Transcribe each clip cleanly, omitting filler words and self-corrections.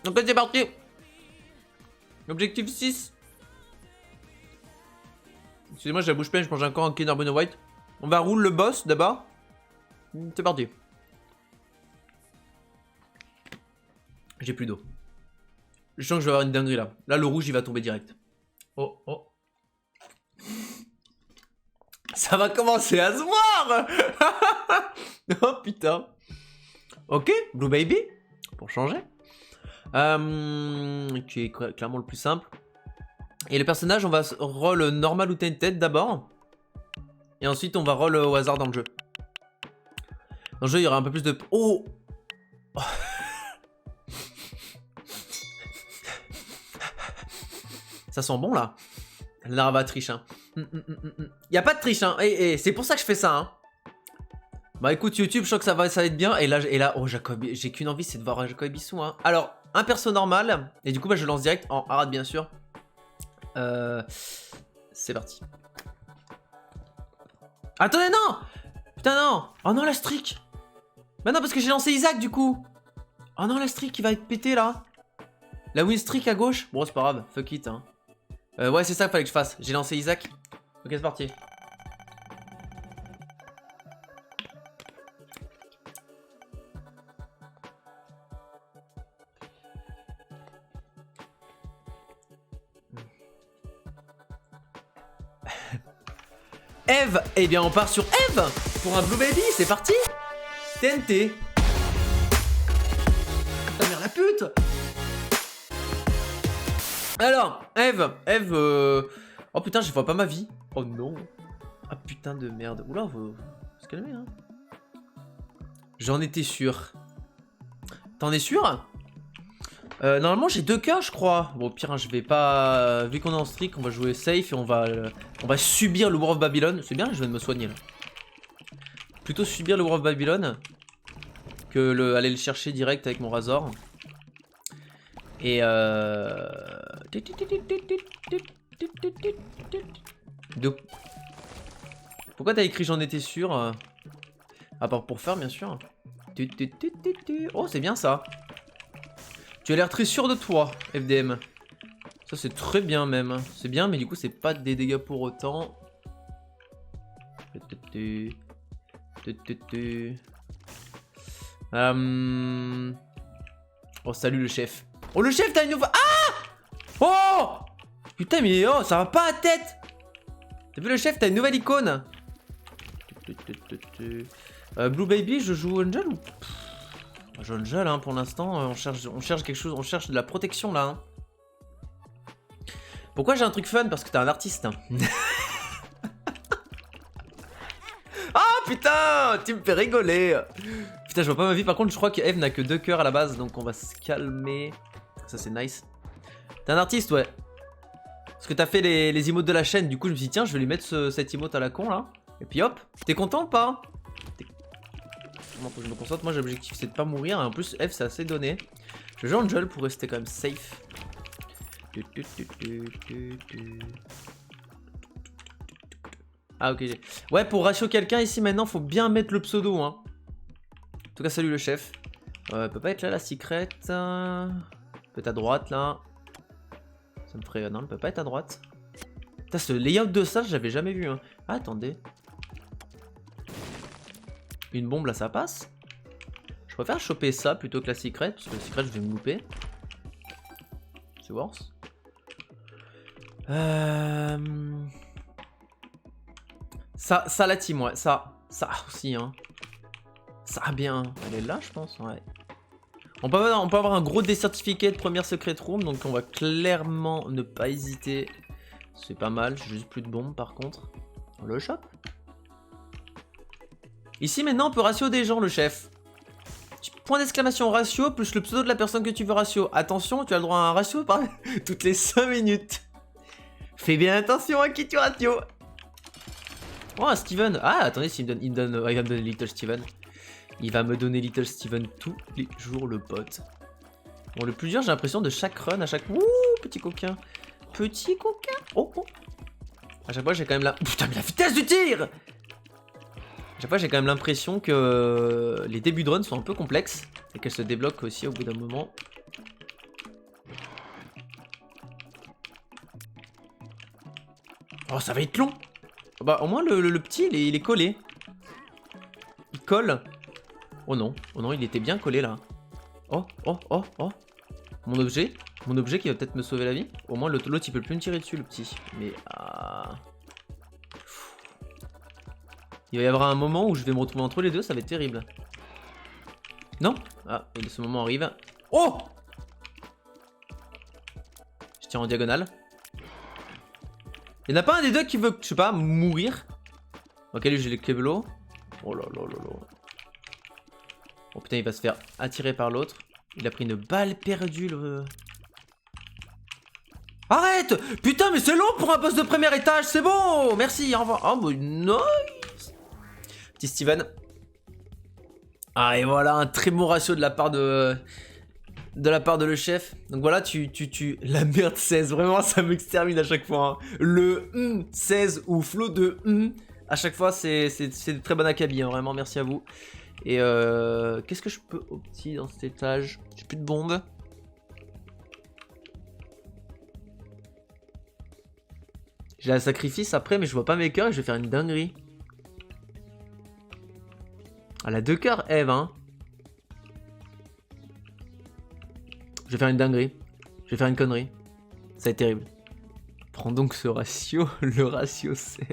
Donc c'est parti. Objectif 6. Excusez-moi, j'ai la bouche pleine, je mange encore un Kinder Bueno White. On va rouler le boss d'abord. C'est parti. J'ai plus d'eau. Je sens que je vais avoir une dinguerie là. Là, le rouge, il va tomber direct. Oh, oh. Ça va commencer à se voir. Oh putain. Ok, Blue Baby. Pour changer. Qui est clairement le plus simple. Et le personnage, on va roll normal ou tainted d'abord. Et ensuite, on va roll au hasard dans le jeu. Dans le jeu, il y aura un peu plus de... Oh. Ça sent bon là. Là, on va tricher. Hein. Y a pas de triche. Hein. Et c'est pour ça que je fais ça. Hein. Bah écoute, YouTube, je sens que ça va être bien. Et là oh Jacob, j'ai qu'une envie, c'est de voir Jacob Bissou. Hein. Alors, un perso normal. Et du coup, bah, je lance direct en hard, bien sûr. C'est parti. Attendez, non. Putain, non. Oh non, la streak. Bah non, parce que j'ai lancé Isaac, du coup. Oh non, la streak, il va être pété, là. La win streak à gauche. Bon, c'est pas grave. Fuck it, hein. Ouais, c'est ça qu'il fallait que je fasse. J'ai lancé Isaac. Ok, c'est parti. Eve. Eh bien, on part sur Eve pour un Blue Baby. C'est parti. TNT. Ta mère la pute. Alors, Eve, oh putain, je vois pas ma vie. Oh non. Ah putain de merde. Oula, faut se calmer, hein. J'en étais sûr. T'en es sûr? Normalement, j'ai 2 cœurs, je crois. Bon, au pire, hein, je vais pas... Vu qu'on est en streak, on va jouer safe et on va subir le War of Babylon. C'est bien, je viens de me soigner, là. Plutôt subir le War of Babylon que aller le chercher direct avec mon Razor. Et Pourquoi t'as écrit j'en étais sûr? À part pour faire, bien sûr. Oh, c'est bien ça. Tu as l'air très sûr de toi, FDM. Ça, c'est très bien même. C'est bien, mais du coup, c'est pas des dégâts pour autant. Oh, salut le chef. Oh, le chef, t'as une nouvelle... Ah! Oh! Putain, mais oh, ça va pas à tête. T'as vu le chef, t'as une nouvelle icône. Blue Baby, je joue Angel ou... Je joue Angel, hein, pour l'instant. On cherche quelque chose, on cherche de la protection, là. Hein. Pourquoi j'ai un truc fun? Parce que t'es un artiste. Hein. Ah, putain! Tu me fais rigoler. Putain, je vois pas ma vie. Par contre, je crois que Eve n'a que 2 cœurs à la base, donc on va se calmer. Ça, c'est nice. T'es un artiste, ouais. Parce que t'as fait les emotes de la chaîne, du coup, je me suis dit, tiens, je vais lui mettre cette emote à la con, là. Et puis hop. T'es content ou pas? Faut que je me concentre. Moi, l'objectif, c'est de pas mourir. Et en plus, Eve, c'est assez donné. Je joue Angel pour rester quand même safe. Ah, ok. Ouais, pour ratio quelqu'un ici, maintenant, faut bien mettre le pseudo, hein. En tout cas, salut le chef. Peut pas être là, la secrète. Peut-être à droite, là. Ça me ferait... Non, elle peut pas être à droite. Putain, ce layout de ça, j'avais jamais vu, hein. Ah, attendez. Une bombe, là, ça passe. Je préfère choper ça plutôt que la secrète, parce que la secrète, je vais me louper. C'est worse. Ça, la team, ouais. Ça aussi, hein. Ça, bien. Elle est là, je pense, ouais. On peut avoir un gros décertificat de première secret room, donc on va clairement ne pas hésiter. C'est pas mal, j'ai juste plus de bombes par contre. On le chope. Ici maintenant on peut ratio des gens, le chef. Point d'exclamation ratio plus le pseudo de la personne que tu veux ratio. Attention, tu as le droit à un ratio par toutes les 5 minutes. Fais bien attention à qui tu ratio. Oh, Steven. Ah, attendez, il va me donner Little Steven. Il va me donner Little Steven tous les jours, le pote. Bon, le plus dur, j'ai l'impression de chaque run, à chaque... Ouh, petit coquin. Petit coquin. Oh, oh. À chaque fois, j'ai quand même la... Putain, mais la vitesse du tir! À chaque fois, j'ai quand même l'impression que les débuts de run sont un peu complexes. Et qu'elles se débloquent aussi au bout d'un moment. Oh, ça va être long. Bah, au moins, le petit, il est collé. Il colle. Oh non, il était bien collé, là. Oh. Mon objet qui va peut-être me sauver la vie. Au moins, l'autre, il peut plus me tirer dessus, le petit. Mais, il va y avoir un moment où je vais me retrouver entre les deux, ça va être terrible. Non? Ah, et ce moment arrive. Oh! Je tire en diagonale. Il n'y en a pas un des deux qui veut, je sais pas, mourir? Ok, lui, j'ai les keblo. Oh là là là là. Oh putain, il va se faire attirer par l'autre. Il a pris une balle perdue, le... Arrête! Putain, mais c'est long pour un boss de premier étage, c'est bon! Merci, au revoir. Oh, bah, nice! Petit Steven. Ah, et voilà, un très bon ratio de la part de le chef. Donc voilà, la merde 16, vraiment ça m'extermine à chaque fois. Hein. Le 16 ou flot de à chaque fois c'est de très bon acabit, hein. Vraiment merci à vous. Et qu'est-ce que je peux opti dans cet étage? J'ai plus de bombes. J'ai un sacrifice après, mais je vois pas mes cœurs et je vais faire une dinguerie. Elle a 2 cœurs, Eve, hein. Je vais faire une dinguerie. Je vais faire une connerie. Ça va être terrible. Prends donc ce ratio, le ratio 16.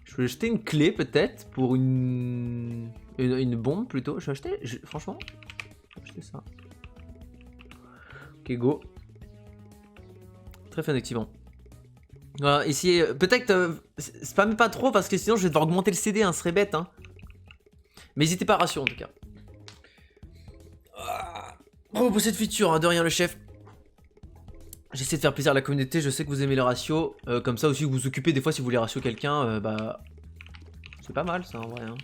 Je vais jeter une clé peut-être pour une bombe plutôt. Je vais acheter, franchement, je vais acheter ça. Ok, go. Très fun activant. Voilà, ici, peut-être, spammez pas trop parce que sinon je vais devoir augmenter le CD, hein, ce serait bête. Hein. Mais n'hésitez pas à ratio en tout cas. Bravo pour cette feature, hein, de rien le chef. J'essaie de faire plaisir à la communauté, je sais que vous aimez les ratios. Comme ça aussi, vous vous occupez des fois si vous voulez ratio quelqu'un, bah... C'est pas mal ça en vrai. Hein.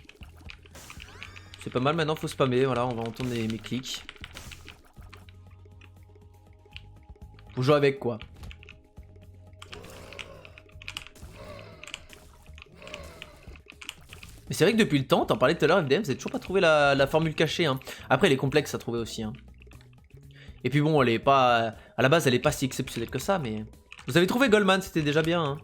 C'est pas mal, maintenant faut spammer, voilà, on va entendre mes clics. Faut jouer avec quoi. Mais c'est vrai que depuis le temps, t'en parlais tout à l'heure, FDM, vous avez toujours pas trouvé la formule cachée. Hein. Après, elle est complexe à trouver aussi. Hein. Et puis bon, elle est pas... À la base, elle est pas si exceptionnelle que ça, mais... Vous avez trouvé Goldman, c'était déjà bien. Hein.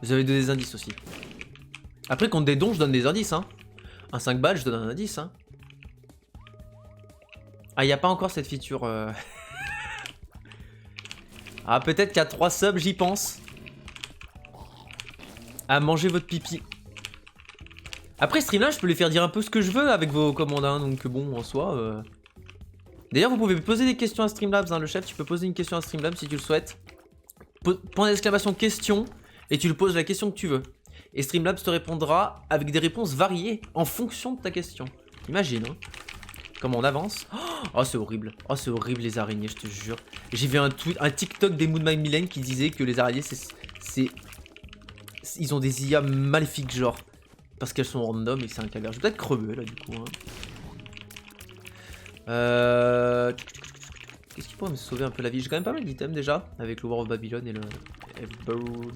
Vous avez donné des indices aussi. Après, contre des dons, je donne des indices. Hein. Un 5 balles, je donne un indice. Hein. Ah, il n'y a pas encore cette feature. Ah, peut-être qu'à 3 subs, j'y pense. À manger votre pipi. Après, Streamlabs, je peux les faire dire un peu ce que je veux avec vos commandes. Hein, donc bon, en soi... D'ailleurs, vous pouvez poser des questions à Streamlabs. Hein, le chef, tu peux poser une question à Streamlabs si tu le souhaites. Point d'exclamation question. Et tu lui poses la question que tu veux. Et Streamlabs te répondra avec des réponses variées en fonction de ta question. Imagine, hein. Comment on avance. Oh, c'est horrible. Oh, c'est horrible les araignées, je te jure. J'ai vu un TikTok des Moon My Millen qui disait que les araignées, ils ont des IA maléfiques, genre. Parce qu'elles sont random et c'est un calvaire. Je vais peut-être crever là, du coup. Hein. Qu'est-ce qui pourrait me sauver un peu la vie? J'ai quand même pas mal d'items déjà. Avec le War of Babylon et le F-Bird.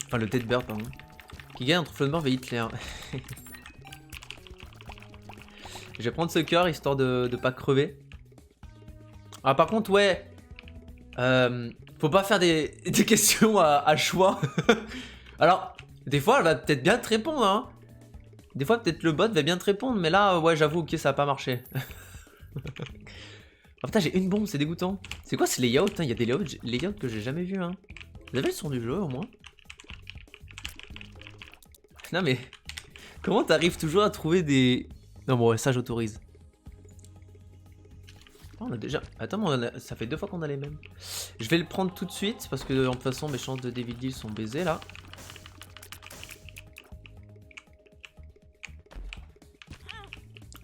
Enfin, le Dead Bird, pardon. Qui gagne entre Floodmorph et Hitler. Je vais prendre ce cœur histoire de pas crever. Ah, par contre, ouais. Faut pas faire des questions à choix. Alors, des fois, elle va peut-être bien te répondre. Hein. Des fois, peut-être le bot va bien te répondre. Mais là, ouais, j'avoue, ok, ça a pas marché. Oh putain, j'ai une bombe, c'est dégoûtant. C'est quoi ce layout? Il y a des layouts que j'ai jamais vu. Hein. Vous avez le son du jeu au moins? Non mais, comment t'arrives toujours à trouver des... Non bon ouais, ça j'autorise. Oh, on a déjà... Attends, ça fait 2 fois qu'on a les mêmes. Je vais le prendre tout de suite, parce que de toute façon mes chances de Devil Deal sont baisées là.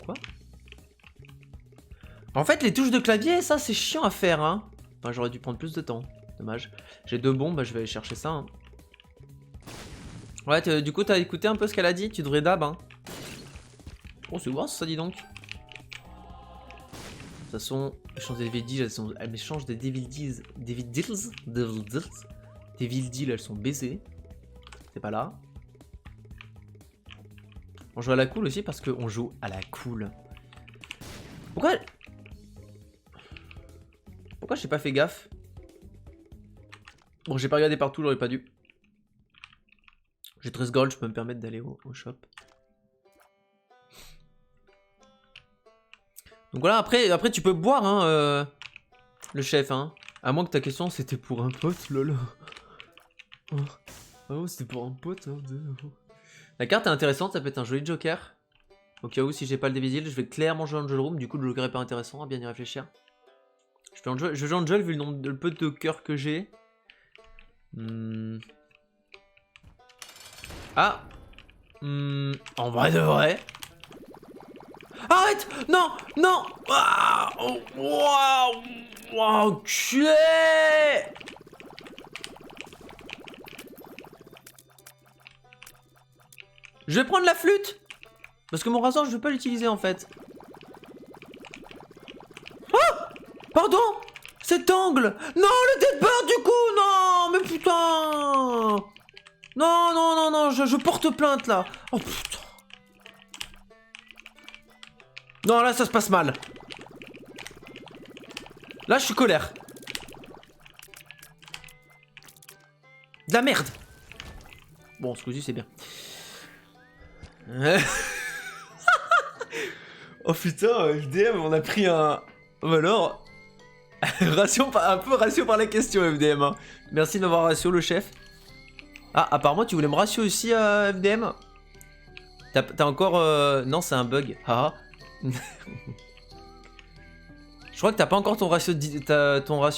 Quoi? En fait les touches de clavier, ça c'est chiant à faire hein. Enfin, j'aurais dû prendre plus de temps, dommage. J'ai 2 bombes, bah, je vais aller chercher ça hein. Ouais, du coup, t'as écouté un peu ce qu'elle a dit? Tu devrais dab, hein. Oh, c'est bon, ça dit donc. De toute façon, les chances des Devil Deals, elles changent des Devil Deals. Devil Deals, elles sont baisées. C'est pas là. On joue à la cool aussi parce qu'on joue à la cool. Pourquoi j'ai pas fait gaffe? Bon, j'ai pas regardé partout, j'aurais pas dû. J'ai 13 gold, je peux me permettre d'aller au shop. Donc voilà, après tu peux boire, hein, le chef, hein. À moins que ta question c'était pour un pote, lol. Oh, c'était pour un pote, hein. La carte est intéressante, ça peut être un joli joker. Au cas où, si j'ai pas le Devisil, je vais clairement jouer en Angel Room, du coup le joker est pas intéressant, à bien y réfléchir. Je joue en Angel vu le peu de cœurs que j'ai. Ah, en vrai de vrai. Arrête! Non! Non! Ah! Oh, wow! Wow! Enculé! Je vais prendre la flûte! Parce que mon rasoir, je veux pas l'utiliser en fait. Ah! Pardon! Cet angle! Non, le deadbird du coup! Non! Mais putain! Non, non, non, non, je porte plainte là! Oh putain! Non, là ça se passe mal. Là je suis colère. De la merde. Bon, ce coup-ci c'est bien. Oh putain, FDM, on a pris un... Alors... un peu ratio par la question, FDM. Hein. Merci de m'avoir ratio, le chef. Ah, apparemment tu voulais me ratio aussi, FDM. T'as encore... Non, c'est un bug. Ah. Je crois que t'as pas encore ton ratio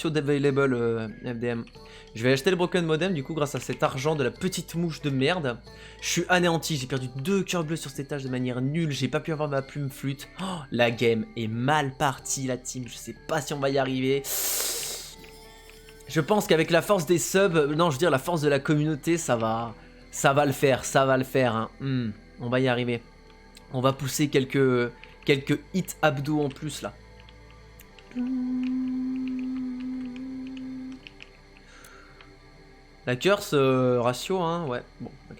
d'available, FDM. Je vais acheter le broken modem du coup grâce à cet argent de la petite mouche de merde. Je suis anéanti, j'ai perdu 2 cœurs bleus sur cet étage de manière nulle, j'ai pas pu avoir ma plume flûte. Oh, la game est mal partie la team, je sais pas si on va y arriver. Je pense qu'avec la force des subs, non je veux dire la force de la communauté, ça va le faire, hein. On va y arriver. On va pousser quelques hits abdos en plus là. La curse ratio, hein, ouais. Bon, ok.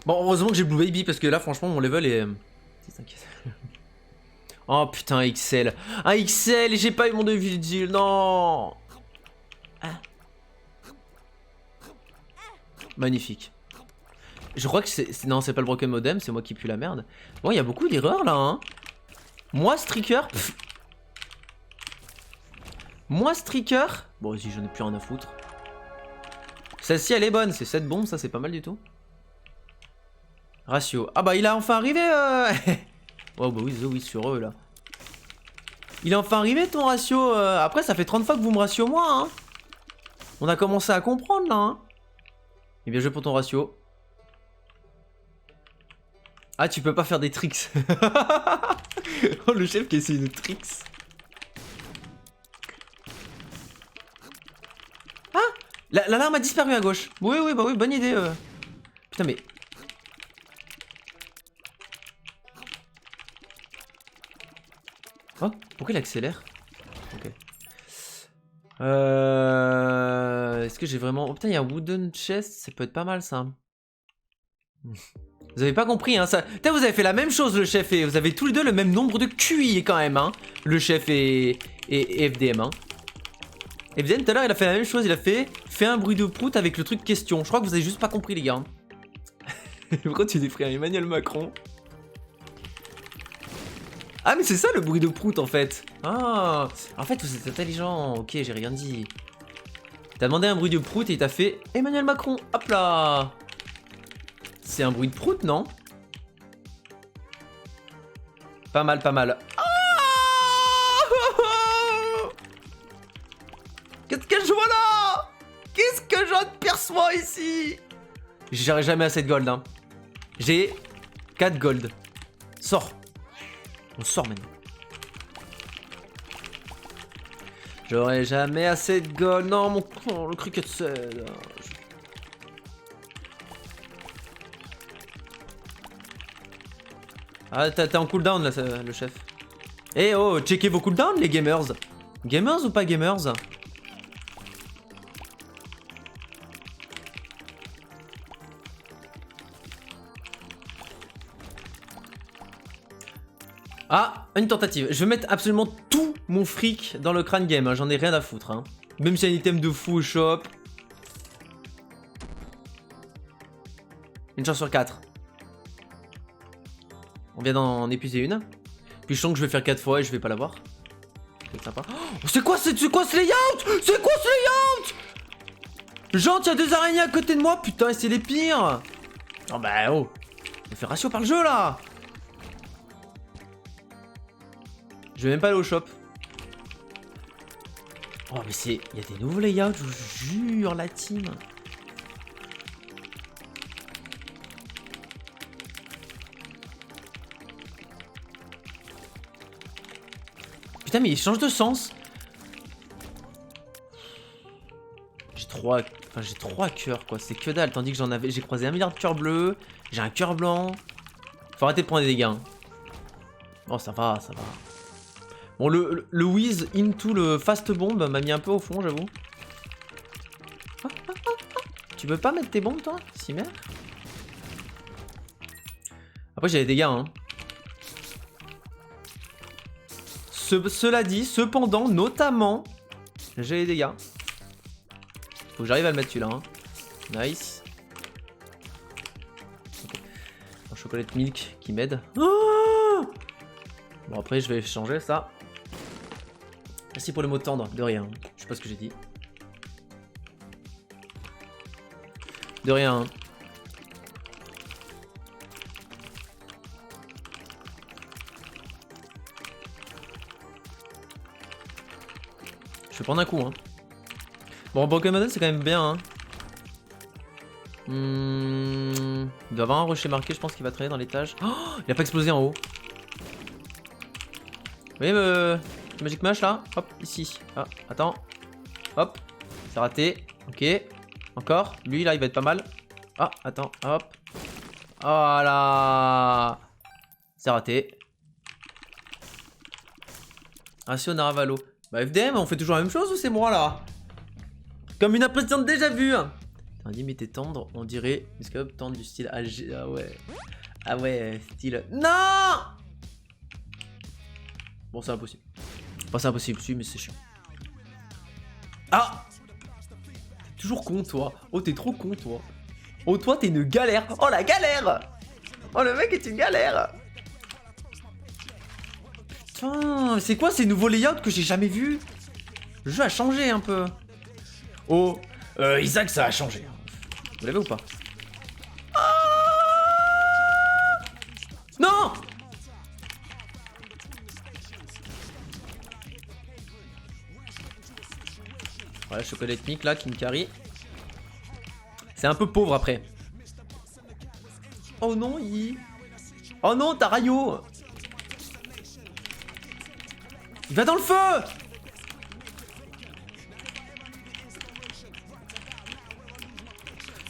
Bon, heureusement que j'ai Blue Baby parce que là, franchement, mon level est. Oh putain, XL. Ah, XL, et j'ai pas eu mon Devil, non. Ah. Magnifique. Je crois que c'est. Non, c'est pas le broken modem, c'est moi qui pue la merde. Bon, il y a beaucoup d'erreurs là, hein. Moi, Streaker. Moi, Streaker. Bon, vas-y, j'en ai plus rien à foutre. Celle-ci, elle est bonne. C'est 7 bombes, ça, c'est pas mal du tout. Ratio. Ah bah, il a enfin arrivé. Oh, bah oui, sur eux, là. Il est enfin arrivé, ton ratio. Après, ça fait 30 fois que vous me ratio moi, hein. On a commencé à comprendre, là, hein. Et bien joué pour ton ratio. Ah, tu peux pas faire des tricks. Oh, le chef qui essaie une tricks. Ah, l'alarme a disparu à gauche. Oui, bah oui, bonne idée. Putain, mais... Oh, pourquoi il accélère? Ok. Est-ce que j'ai vraiment... Oh putain, il y a un wooden chest, ça peut être pas mal, ça. Vous avez pas compris, hein, ça... Putain, vous avez fait la même chose, le chef, et vous avez tous les deux le même nombre de QI, quand même, hein. Le chef et FDM, hein. FDM, tout à l'heure, il a fait la même chose, il a fait un bruit de prout avec le truc question. Je crois que vous avez juste pas compris, les gars. Pourquoi tu défrais un Emmanuel Macron? Ah, mais c'est ça, le bruit de prout, en fait. Ah, en fait, vous êtes intelligent. Ok, j'ai rien dit. T'as demandé un bruit de prout et il t'a fait Emmanuel Macron. Hop là. C'est un bruit de prout, non? Pas mal, pas mal. Ah. Qu'est-ce que je vois là? Qu'est-ce que j'aperçois ici? J'aurai jamais assez de gold, hein. J'ai 4 gold. Sors. On sort maintenant. J'aurai jamais assez de gold. Non, mon con, le cricket c'est... Ah, t'es en cooldown là, le chef. Eh oh, checkez vos cooldowns, les gamers. Gamers ou pas gamers? Ah, une tentative. Je vais mettre absolument tout mon fric dans le crâne game, hein. J'en ai rien à foutre. Hein. Même si y a un item de fou au shop. Une chance sur 4. On vient d'en épuiser une. Puis je sens que je vais faire 4 fois et je vais pas l'avoir. C'est sympa. Oh, c'est quoi ce layout? C'est quoi ce layout? Genre, il y a 2 araignées à côté de moi. Putain, c'est les pires. Oh bah oh. On fait ratio par le jeu là. Je vais même pas aller au shop. Oh mais c'est... Il y a des nouveaux layouts, je vous jure, la team. Putain mais il change de sens. J'ai 3... Enfin j'ai 3 cœurs quoi, c'est que dalle. Tandis que j'en avais... J'ai croisé 1 milliard de cœurs bleus. J'ai un cœur blanc. Faut arrêter de prendre des dégâts. Hein. Oh ça va, ça va. Bon, le whiz into le fast bomb m'a mis un peu au fond, j'avoue. Tu veux pas mettre tes bombes, toi, si merde. Après, j'ai des dégâts, hein. Cela dit, cependant, notamment, j'ai les dégâts. Faut que j'arrive à le mettre celui-là. Hein. Nice. Okay. Un chocolat milk qui m'aide. Oh bon, après, je vais changer ça. Merci pour le mot tendre, de rien. Je sais pas ce que j'ai dit. De rien. Je vais prendre un coup. Hein. Bon, Pokémon c'est quand même bien. Hein. Il doit avoir un rocher marqué, je pense qu'il va traîner dans l'étage. Oh, il a pas explosé en haut. Vous voyez le Magic Mash là? Hop, ici. Ah, attends. Hop, c'est raté. Ok. Encore. Lui là, il va être pas mal. Ah, attends. Hop. Voilà. C'est raté. Ratio Naravalo. Bah, FDM, on fait toujours la même chose ou c'est moi là? Comme une impression de déjà vu. T'as dit, mais t'es tendre, on dirait. Est-ce que tendre du style AG? Ah ouais. Ah ouais, style. Non! Bon, c'est impossible. Enfin, c'est impossible, si, mais c'est chiant. Ah! T'es toujours con, toi. Oh, t'es trop con, toi. Oh, toi, t'es une galère. Oh, la galère! Oh, le mec est une galère. Putain, c'est quoi ces nouveaux layouts que j'ai jamais vus? Le jeu a changé un peu. Oh, Isaac, ça a changé. Vous l'avez ou pas? Ah non! Voilà, chocolat ethnique là qui me carry. C'est un peu pauvre après. Oh non, oh non, t'as Rayo. Il va dans le feu.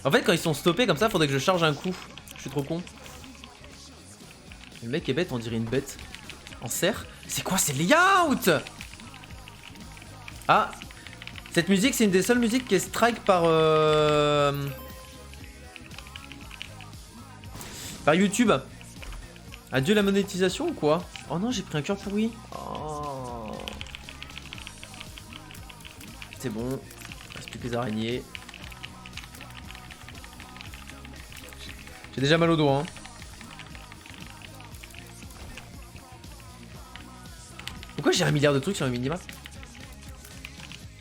En fait, quand ils sont stoppés comme ça, faudrait que je charge un coup. Je suis trop con. Le mec est bête, on dirait une bête. En serre. C'est quoi ces layouts? Ah, cette musique, c'est une des seules musiques qui est strike par YouTube. Adieu la monétisation ou quoi? Oh non, j'ai pris un cœur pourri. Oh. C'est bon. Il reste plus que les araignées. J'ai déjà mal au doigt. Hein. Pourquoi j'ai 1 milliard de trucs sur le minimap?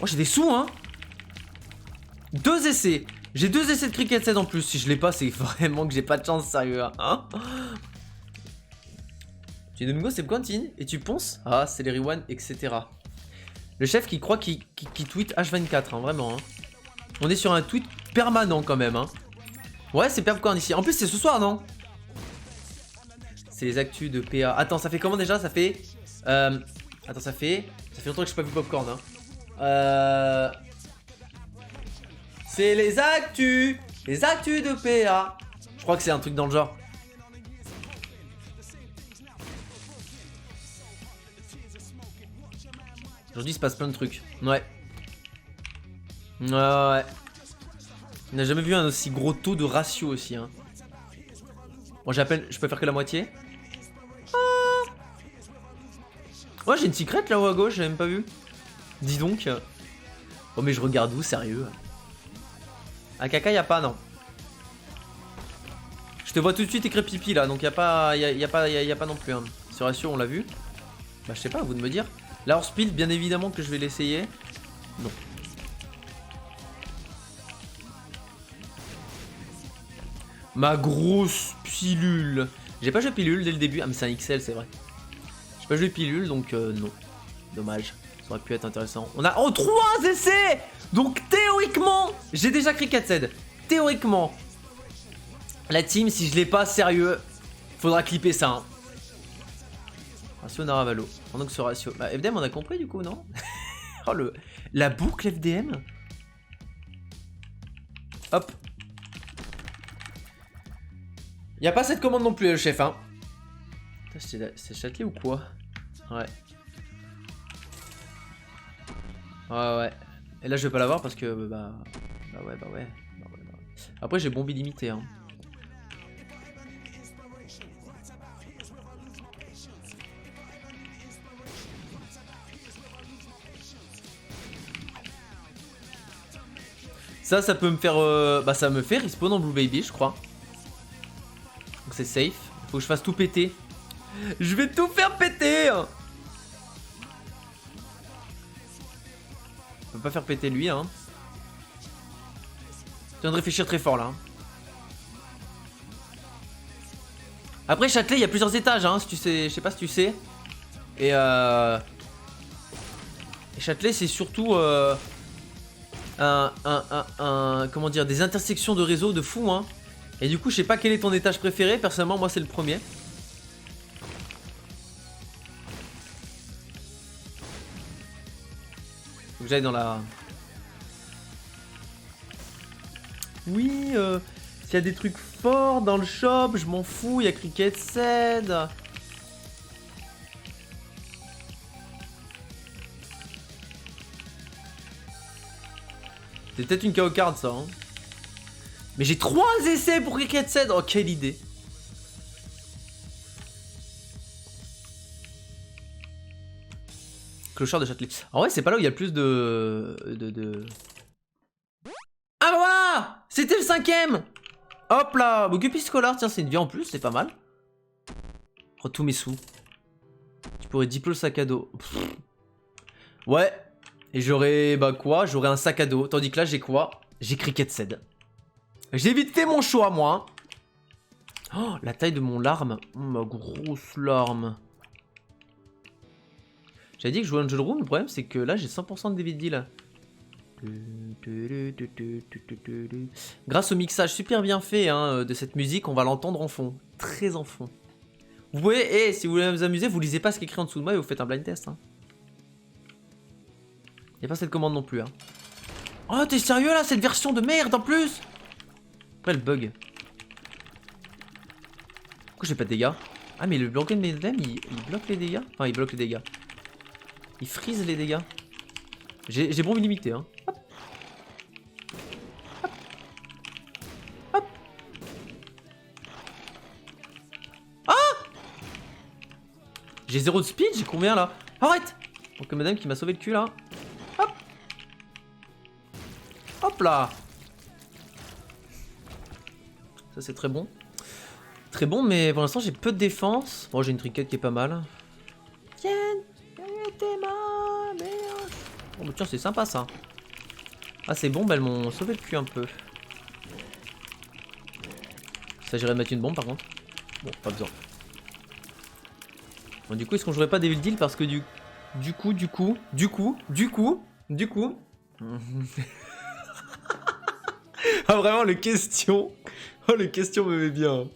Oh, j'ai des sous, hein. 2 essais. J'ai 2 essais de cricket 7 en plus. Si je l'ai pas, c'est vraiment que j'ai pas de chance, sérieux. Hein. Tu es Domingo, c'est Quentin. Et tu penses? Ah, c'est les rewan, etc. Le chef qui croit qu'il tweet H24, hein, vraiment. Hein. On est sur un tweet permanent quand même. Hein. Ouais, c'est Perpcorn ici. En plus, c'est ce soir, non? C'est les actus de PA. Attends, ça fait comment déjà? Ça fait... Attends, ça fait longtemps que j'ai pas vu Popcorn. Hein. C'est les actus de PA. Je crois que c'est un truc dans le genre. Aujourd'hui, il se passe plein de trucs. Ouais. Ouais. On n'a jamais vu un aussi gros taux de ratio aussi. Hein. Bon, je peux faire que la moitié. Ah Ouais, j'ai une secret là-haut à gauche, j'avais même pas vu. Dis donc. Oh, mais je regarde où, sérieux? À caca, y'a pas, non. Je te vois tout de suite écrire pipi là, donc y'a pas non plus. Hein. Sur ratio, on l'a vu. Bah, je sais pas, à vous de me dire. Là, hors speed, bien évidemment que je vais l'essayer. Non. Ma grosse pilule. J'ai pas joué pilule dès le début. Ah, mais c'est un XL, c'est vrai. J'ai pas joué pilule, donc non. Dommage. Ça aurait pu être intéressant. On a... Oh, 3 essais. Donc, théoriquement, j'ai déjà cricket Z. Théoriquement. La team, si je l'ai pas, sérieux, faudra clipper ça. Hein. Ratio Naravalo. Pendant que ce ratio... Bah, FDM, on a compris du coup, non? Oh, la boucle FDM. Hop. Y'a pas cette commande non plus, le chef, hein. C'est Châtelet ou quoi? Ouais. Ouais. Et là, je vais pas l'avoir parce que, bah ouais. Après, j'ai bombe illimitée, hein. Ça peut me faire... Bah, ça me fait respawn en Blue Baby, je crois. Donc c'est safe. Faut que je fasse tout péter. Je vais tout faire péter. Je peux pas faire péter lui, hein. Tu viens de réfléchir très fort, là. Hein. Après, Châtelet, il y a plusieurs étages, hein, si tu sais... Je sais pas si tu sais. Et Châtelet, c'est surtout... comment dire, des intersections de réseau de fou, hein. Et du coup, je sais pas quel est ton étage préféré. Personnellement, moi, c'est le premier. Faut que j'aille dans la... Oui, s'il y a des trucs forts dans le shop, je m'en fous. Il y a Cricket Ced. C'est peut-être une KO card, ça, hein. Mais j'ai 3 essais pour Cricket Ced. Oh, quelle idée. Clochard de Châtelet. En vrai, c'est pas là où il y a le plus de... Ah, voilà. C'était le 5ème. Hop là. Guppy Scholar, tiens, c'est une vie en plus, c'est pas mal. Oh, tous mes sous. Tu pourrais diplo le sac à dos. Pff. Ouais. Et j'aurais... Bah quoi? J'aurais un sac à dos. Tandis que là, j'ai quoi? J'ai Cricket Ced. J'ai vite fait mon choix, moi. Oh, la taille de mon larme. Oh, ma grosse larme. J'avais dit que je jouais Angel Room, le problème c'est que là j'ai 100% de DVD là. Grâce au mixage super bien fait hein, de cette musique, on va l'entendre en fond. Très en fond. Vous pouvez, si vous voulez vous amuser, vous lisez pas ce qui est écrit en dessous de moi et vous faites un blind test. Hein. Y a pas cette commande non plus. Hein. Oh, t'es sérieux là? Cette version de merde en plus? Après le bug. Pourquoi j'ai pas de dégâts? Ah, mais le Blanken Medem il bloque les dégâts? Enfin, il bloque les dégâts. Il freeze les dégâts. J'ai bombe illimitée, hein. Hop. Hop. Hop. Ah! J'ai 0 de speed, j'ai combien là? Arrête! Donc madame qui m'a sauvé le cul là. Hop. Hop là. Ça c'est très bon. Très bon, mais pour l'instant j'ai peu de défense. Bon, j'ai une trinquette qui est pas mal. Tiens! Oh bah tiens, c'est sympa ça. Ah, c'est bon, bah elles m'ont sauvé le cul un peu. Il s'agirait de mettre une bombe par contre. Bon, pas besoin. Bon, du coup, est-ce qu'on jouerait pas Devil Deal parce que du coup. Ah, vraiment, les questions. Oh, les questions me met bien.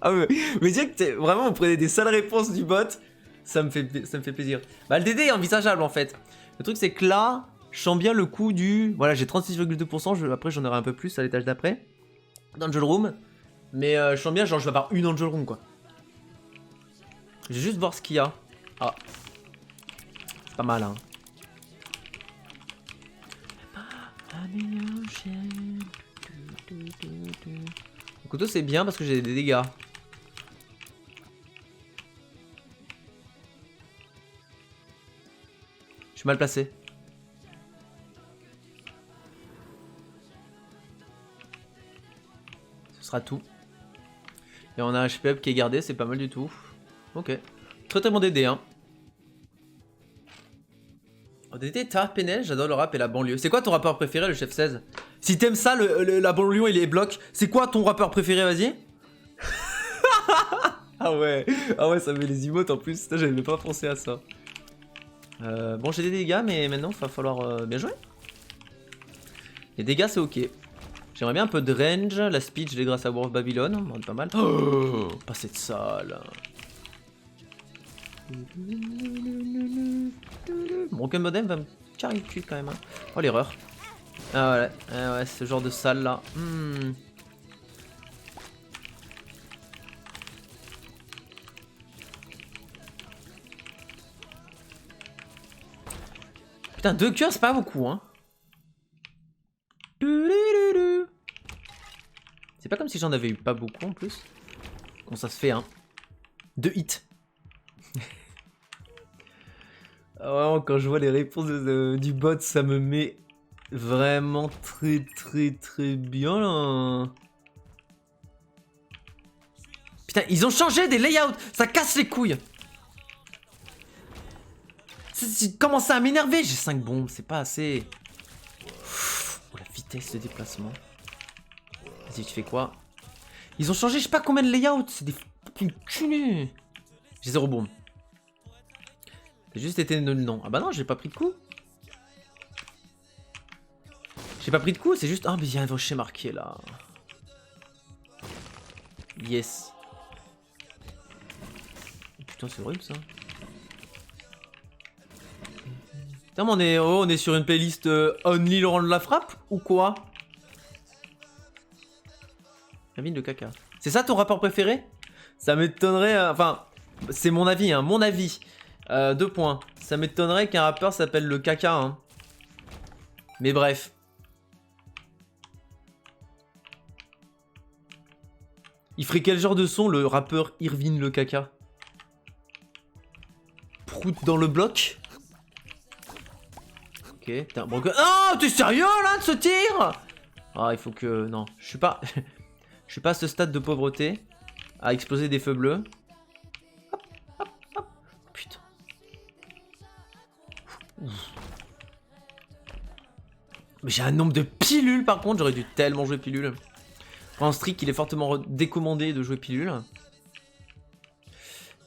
Ah, mais dire que vraiment, vous prenez des sales réponses du bot. Ça me fait plaisir. Bah, le DD est envisageable en fait. Le truc, c'est que là, je sens bien le coup du. Voilà, j'ai 36,2%. Après, j'en aurai un peu plus à l'étage d'après. D'Angel Room. Mais je sens bien, genre, je vais avoir une Angel Room quoi. Je vais juste voir ce qu'il y a. Ah. C'est pas mal, hein. Le couteau, c'est bien parce que j'ai des dégâts. suis mal placé. Ce sera tout. Et on a un HP up qui est gardé, c'est pas mal du tout. Ok. Très très bon DD, hein. Oh, DD, t'as PNL, j'adore le rap et la banlieue. C'est quoi ton rappeur préféré, le chef 16? Si t'aimes ça, la banlieue et les blocs, c'est quoi ton rappeur préféré, vas-y? Ah ouais, ça met les emotes en plus. J'avais même pas pensé à ça. Bon, j'ai des dégâts, mais maintenant, il va falloir bien jouer. Les dégâts, c'est ok. J'aimerais bien un peu de range. La speed, je l'ai grâce à War of Babylon. Bon, pas mal. Oh, pas cette salle. Broken Modem va me carrer le cul quand même. Hein. Oh, l'erreur. Ah ouais, ce genre de salle là. Putain, 2 cœurs, c'est pas beaucoup, hein. C'est pas comme si j'en avais eu pas beaucoup en plus. Bon, ça se fait, hein. 2 hits. Vraiment, quand je vois les réponses du bot, ça me met vraiment très bien là. Putain, ils ont changé des layouts. Ça casse les couilles. C'est commencé à m'énerver. J'ai 5 bombes, c'est pas assez. Oh, la vitesse de déplacement. Vas-y, tu fais quoi? Ils ont changé je sais pas combien de layouts. C'est des fucking culés. J'ai 0 bombe. J'ai juste été non. Ah bah non, j'ai pas pris de coup. J'ai pas pris de coup, c'est juste... Ah mais il y a un rocher marqué là. Yes. Oh, putain, c'est horrible ça. Putain, mais on est sur une playlist Only Laurent de la Frappe ou quoi? La mine de caca. C'est ça ton rapport préféré? Ça m'étonnerait... Enfin, c'est mon avis, hein. Mon avis. 2 points. Ça m'étonnerait qu'un rappeur s'appelle le caca, hein. Mais bref. Il ferait quel genre de son, le rappeur Irvine le caca? Prout dans le bloc? Ok, t'es bon... Oh, t'es sérieux là de ce tir? Ah, il faut que... Non, je suis pas... je suis pas à ce stade de pauvreté à exploser des feux bleus. Hop. Putain. Mais j'ai un nombre de pilules par contre, j'aurais dû tellement jouer pilule. Pour un streak, il est fortement décommandé de jouer pilule.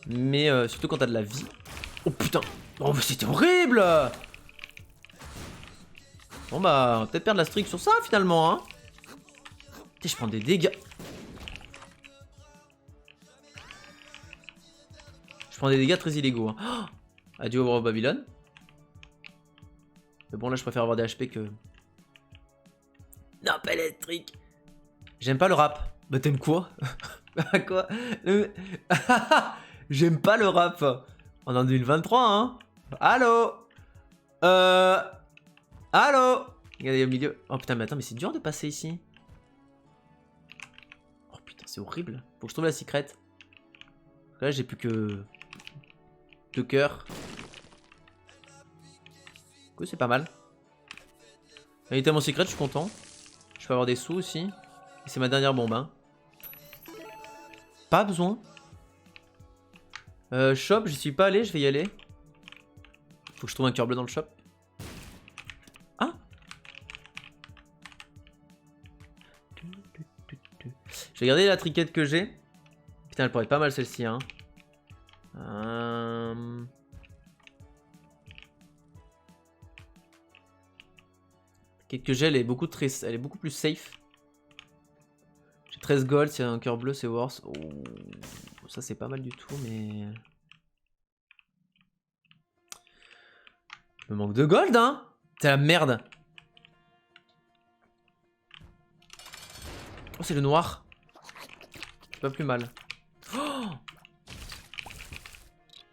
Mais surtout quand t'as de la vie. Oh putain. Oh mais c'était horrible. Bon bah, on va peut-être perdre la streak sur ça finalement, hein. Putain, je prends des dégâts. Je prends des dégâts très illégaux. Hein. Oh, adieu au Babylone. Mais bon là je préfère avoir des HP que... Non, pas électrique. J'aime pas le rap. Bah t'aimes quoi? Quoi? J'aime pas le rap. On est en 2023, hein. Allô? Allô? Regardez au milieu. Oh putain, mais attends, mais c'est dur de passer ici. Oh putain, c'est horrible. Faut que je trouve la secret. Là, j'ai plus que... 2 cœurs. Du coup, c'est pas mal. Il était mon secret, je suis content. Je peux avoir des sous aussi. Et c'est ma dernière bombe, hein. Pas besoin. Shop, j'y suis pas allé, je vais y aller. Faut que je trouve un cœur bleu dans le shop. Ah. Je vais garder la triquette que j'ai. Putain, elle pourrait être pas mal celle-ci, hein. Triquette que j'ai, elle est beaucoup plus safe. J'ai 13 gold, s'il y a un cœur bleu, c'est worse. Oh, ça c'est pas mal du tout, mais... Je me manque de gold, hein. C'est la merde. Oh, c'est le noir. C'est pas plus mal. Oh,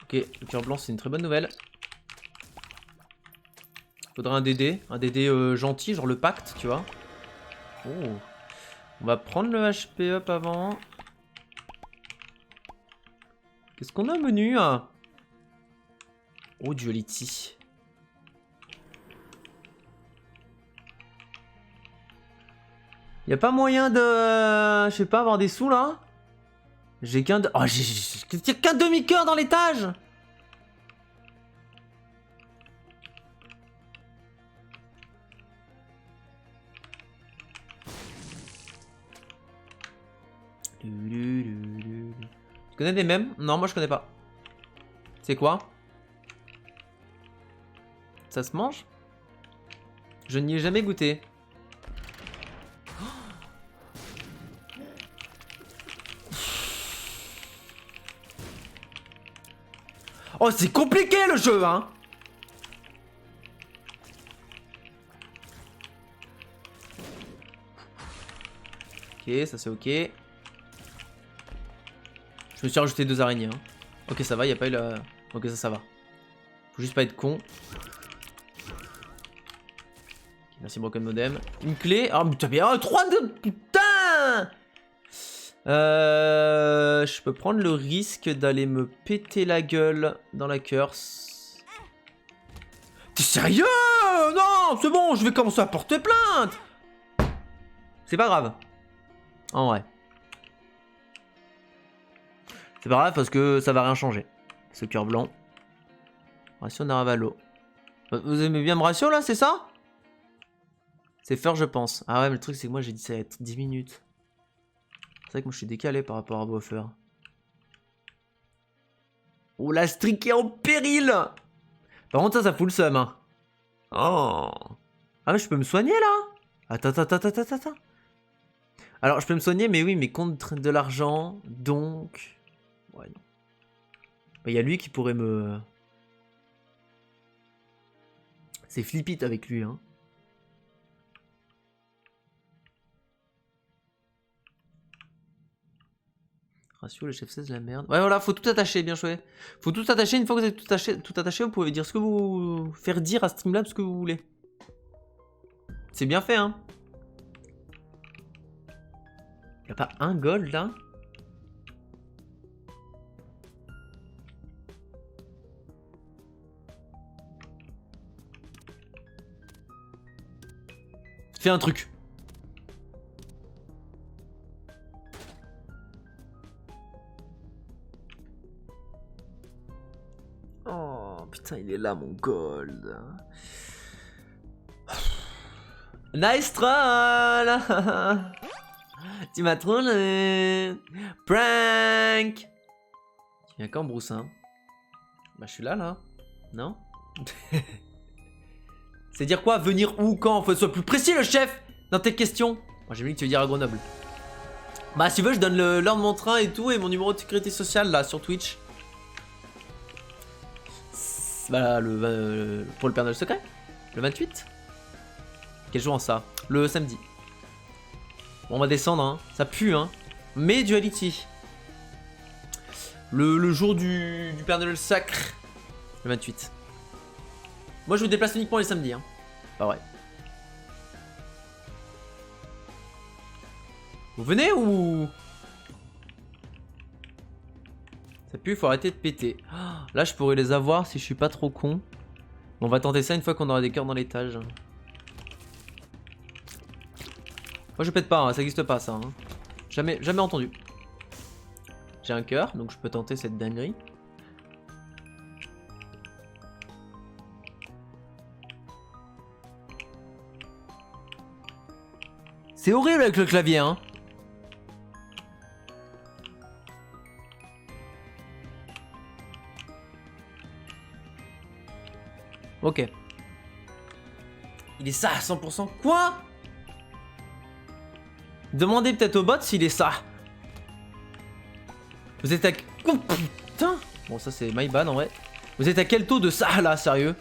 ok, le cœur blanc, c'est une très bonne nouvelle. Faudra un DD gentil, genre le pacte, tu vois. Oh. On va prendre le HP up avant. Qu'est-ce qu'on a au menu hein? Oh, Duality. Y a pas moyen de... je sais pas, avoir des sous là? J'ai qu'un... Oh, j'ai qu'un demi-cœur dans l'étage. Tu connais des mèmes? Non, moi je connais pas. C'est quoi? Ça se mange? Je n'y ai jamais goûté. Oh, c'est compliqué le jeu, hein! Ok, ça c'est ok. Je me suis rajouté 2 araignées. Hein. Ok, ça va, y a pas eu la... Ok, ça va. Faut juste pas être con. Okay, merci Broken Modem. Une clé. Oh putain, mais 3 de... Putain! Je peux prendre le risque d'aller me péter la gueule dans la curse. T'es sérieux? Non, c'est bon, je vais commencer à porter plainte. C'est pas grave. En vrai. C'est pas grave parce que ça va rien changer. Ce cœur blanc. Ratio Naravalo. Vous aimez bien me ratio là, c'est ça? C'est faire je pense. Ah ouais, mais le truc c'est que moi j'ai dit ça va être 10 minutes. C'est vrai que moi je suis décalé par rapport à Buffer. Oh, la streak est en péril. Par contre ça fout le seum hein. Oh. Ah mais je peux me soigner là. Attends. Alors je peux me soigner mais oui mais contre de l'argent. Donc... Ouais non. Bah y a lui qui pourrait me... C'est flippit avec lui hein. Ratio, le chef 16 la merde. Ouais voilà, faut tout attacher, bien joué. Faut tout attacher, une fois que vous avez tout attaché, vous pouvez dire ce que vous... faire dire à Streamlabs ce que vous voulez. C'est bien fait hein. Y'a pas un gold là? Fais un truc. Oh putain, il est là mon gold. Nice troll. Tu m'as trollé. Prank. Tu viens quand Bruce hein? Bah je suis là. Non? C'est dire quoi? Venir où? Quand? Faut être plus précis le chef dans tes questions. Moi j'ai vu que tu veux dire à Grenoble. Bah si tu veux je donne l'heure de mon train et tout et mon numéro de sécurité sociale là sur Twitch. Bah pour le Père Noël secret. Le 28. Quel jour en ça? Le samedi. Bon on va descendre hein. Ça pue hein. Mais Duality. Le jour du Père Noël sacre. Le 28. Moi je me déplace uniquement les samedis hein. Pas vrai. Vous venez ou... Ça pue, faut arrêter de péter. Là je pourrais les avoir si je suis pas trop con. On va tenter ça une fois qu'on aura des cœurs dans l'étage. Moi je pète pas, hein, ça existe pas ça. Hein. Jamais entendu. J'ai un cœur, donc je peux tenter cette dinguerie. C'est horrible avec le clavier, hein. Ok. Il est ça à 100%. Quoi? Demandez peut-être au bot s'il est ça. Vous êtes à... Oh putain. Bon ça c'est my bad en vrai. Vous êtes à quel taux de ça là, sérieux?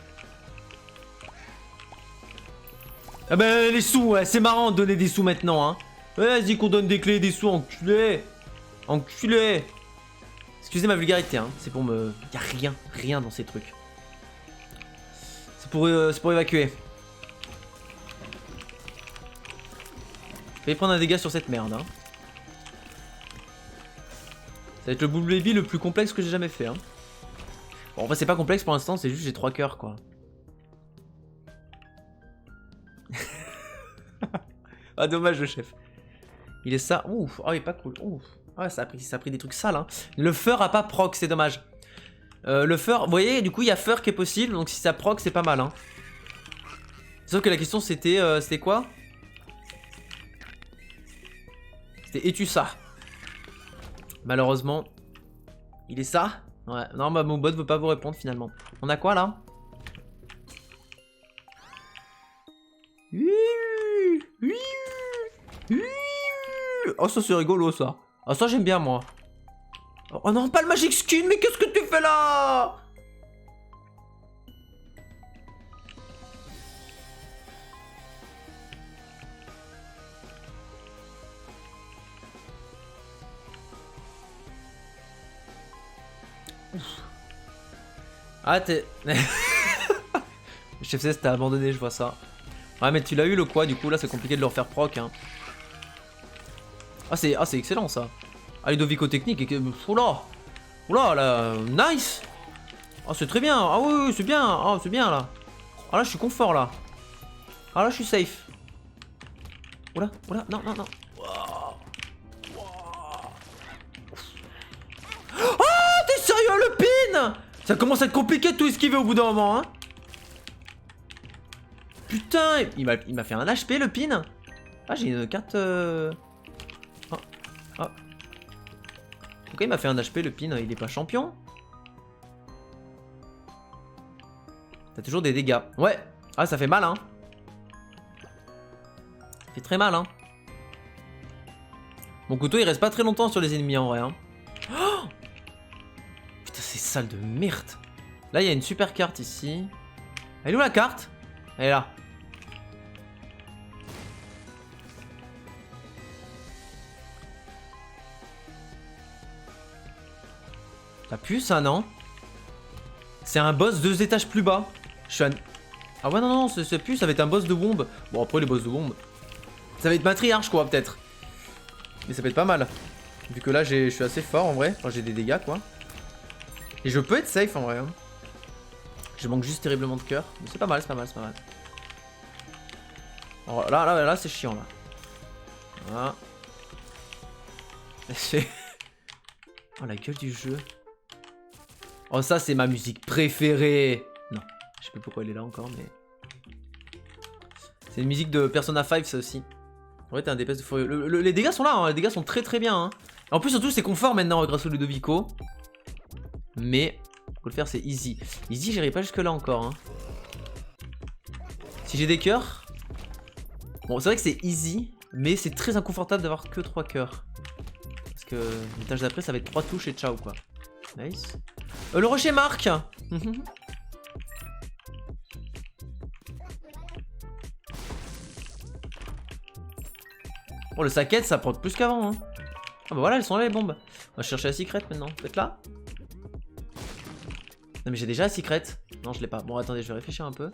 Ah ben les sous, ouais, c'est marrant de donner des sous maintenant hein. Vas-y qu'on donne des clés et des sous, enculé. Enculé. Excusez ma vulgarité hein, c'est pour me... Y'a rien dans ces trucs. C'est pour évacuer. Je vais prendre un dégât sur cette merde hein. Ça va être le Blue Baby le plus complexe que j'ai jamais fait hein. Bon en fait c'est pas complexe pour l'instant, c'est juste j'ai 3 cœurs quoi. Ah dommage le chef. Il est ça. Ouf. Oh, il est pas cool. Ouf. Ah, ça a pris des trucs sales. Hein. Le fur a pas proc, c'est dommage. Le fur, vous voyez, du coup, il y a fur qui est possible. Donc si ça proc, c'est pas mal. Hein. Sauf que la question, c'était quoi? C'était es-tu ça? Malheureusement, il est ça. Ouais. Non, bah, mon bot veut pas vous répondre finalement. On a quoi là? Oh, ça c'est rigolo ça. Ah, ça j'aime bien moi. Oh non, pas le Magic Skin, mais qu'est-ce que tu fais là? Ah, t'es... Chef 16 t'as abandonné, je vois ça. Ouais, mais tu l'as eu le quoi, du coup, là c'est compliqué de le refaire proc. Hein. Ah, c'est excellent ça. Ah, Ludovico technique, et... Oula. Oula, là, nice. Ah, c'est très bien. Ah oui, c'est bien. Ah, c'est bien là. Ah là, je suis confort là. Ah là, je suis safe. Oula, oula, non, non, non. Ah, t'es sérieux, le pin? Ça commence à être compliqué de tout esquiver au bout d'un moment, hein. Putain, il m'a fait un HP le pin. Ah, j'ai une carte... Ah, ah. Pourquoi il m'a fait un HP le pin? Il est pas champion? T'as toujours des dégâts. Ouais. Ah, ça fait mal, hein. Ça fait très mal, hein. Mon couteau, il reste pas très longtemps sur les ennemis, en vrai, hein. Oh, putain, c'est sale de merde. Là, il y a une super carte ici. Elle est où la carte? Elle est là. Ça pue ça, non? C'est un boss 2 étages plus bas. Je suis un... Ah ouais, non, non, c'est plus, ça va être un boss de bombe. Bon, après les boss de bombe, ça va être matriarche quoi, peut-être. Mais ça peut être pas mal. Vu que là, je suis assez fort en vrai. Enfin, j'ai des dégâts quoi. Et je peux être safe en vrai. Hein. Je manque juste terriblement de cœur. Mais c'est pas mal, c'est pas mal, c'est pas mal. Alors, là, c'est chiant là. Voilà. Oh, la gueule du jeu. Oh, ça, c'est ma musique préférée. Non, je sais pas pourquoi elle est là encore, mais... C'est une musique de Persona 5, ça aussi. En vrai, t'es un DPS de furieux. Les dégâts sont là, hein. Les dégâts sont très très bien. Hein. En plus, surtout, c'est confort maintenant grâce au Ludovico. Mais, faut le faire, c'est easy. Easy, j'irai pas jusque-là encore. Hein. Si j'ai des cœurs... Bon, c'est vrai que c'est easy, mais c'est très inconfortable d'avoir que 3 cœurs. Parce que l'étage d'après, ça va être 3 touches et ciao, quoi. Nice. Le rocher marque. Oh, le saquette, ça prend plus qu'avant. Hein. Ah bah voilà, elles sont là les bombes. On va chercher la secret maintenant. Peut-être là? Non mais j'ai déjà la secret. Non, je l'ai pas. Bon, attendez, je vais réfléchir un peu.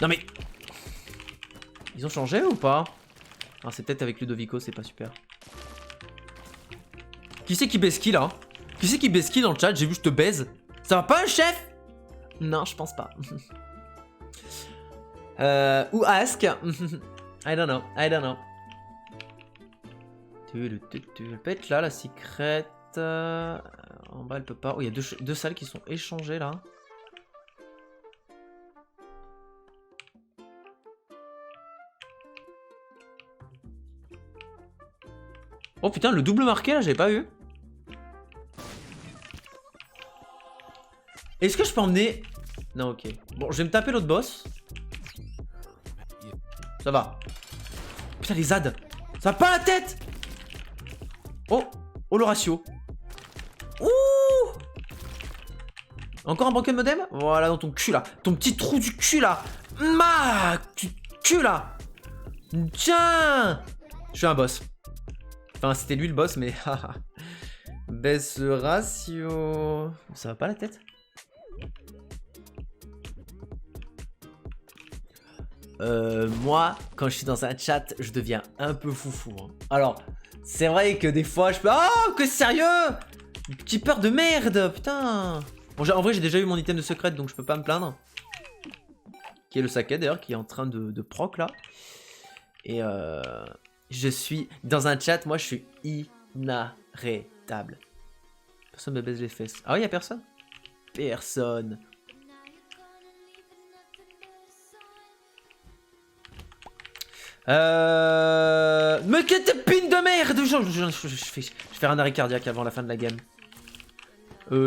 Non mais... Ils ont changé ou pas? Ah, c'est peut-être avec Ludovico, c'est pas super. Qui c'est qui baise qui là? Qui c'est qui baise qui dans le chat? J'ai vu je te baise. Ça va pas, chef? Non, je pense pas. Ou ask. I don't know, I don't know. Elle peut être là, la secrète. En bas, elle peut pas. Oh, il y a deux salles qui sont échangées là. Oh putain, le double marqué là, j'avais pas eu. Est-ce que je peux emmener... Non, ok. Bon, je vais me taper l'autre boss. Ça va. Putain, les ZAD. Ça va pas la tête. Oh. Oh, le ratio. Ouh. Encore un broken modem. Voilà, dans ton cul là. Ton petit trou du cul là. Du cul là. Tiens. Je suis un boss. Enfin, c'était lui le boss, mais... Baisse ratio... Ça va pas la tête? Moi, quand je suis dans un chat, je deviens un peu foufou. Hein. Alors, c'est vrai que des fois, je peux... Oh, que sérieux? Une petite peur de merde, putain. Bon, en vrai, j'ai déjà eu mon item de secrète, donc je peux pas me plaindre. qui est le saké d'ailleurs, qui est en train de proc là. Et je suis dans un chat, moi je suis inarrêtable. Personne me baise les fesses. Ah oui, y'a personne? Personne. Mais que t'es pine de merde! Je vais faire un arrêt cardiaque avant la fin de la game.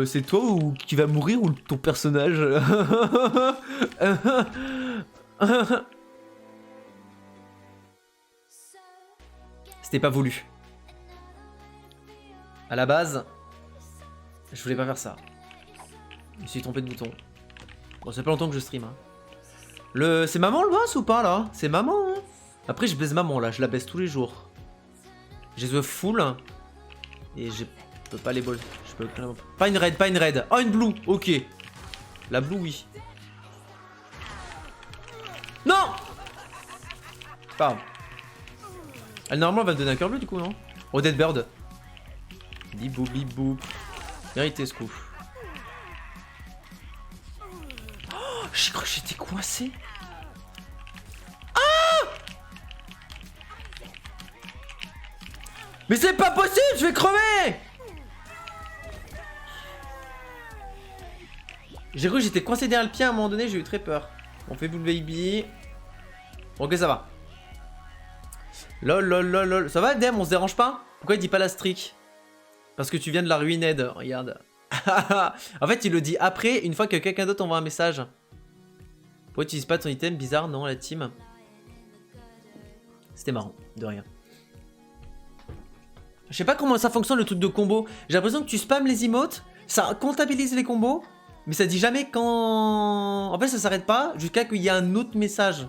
C'est toi ou qui va mourir ou ton personnage? C'était pas voulu. À la base, je voulais pas faire ça. Je me suis trompé de bouton. Bon, c'est pas longtemps que je stream. Hein. C'est maman le boss ou pas là? C'est maman. Hein. Après, je baise maman là, je la baisse tous les jours. J'ai the full. Et je peux pas les balls. Je peux... Pas une raid, pas une raid. Oh, une blue, ok. La blue, oui. Non! C'est pas grave. Elle, normalement, elle va me donner un cœur bleu du coup, non? Oh, Dead Bird. Bibou, bibou. Vérité, scoop. Oh, j'ai cru que j'étais coincé. Ah! Mais c'est pas possible, je vais crever! J'ai cru que j'étais coincé derrière le pied à un moment donné, j'ai eu très peur. On fait vous le baby. Ok, ça va. Lol, lol, lol, lol. Ça va, Dem, on se dérange pas? Pourquoi il dit pas la streak? Parce que tu viens de la ruiner, regarde. En fait, il le dit après, une fois que quelqu'un d'autre envoie un message. Pourquoi tu utilises pas ton item? Bizarre, non, la team? C'était marrant, de rien. Je sais pas comment ça fonctionne le truc de combo. J'ai l'impression que tu spams les emotes, ça comptabilise les combos, mais ça dit jamais quand... En fait, ça s'arrête pas jusqu'à qu'il y ait un autre message.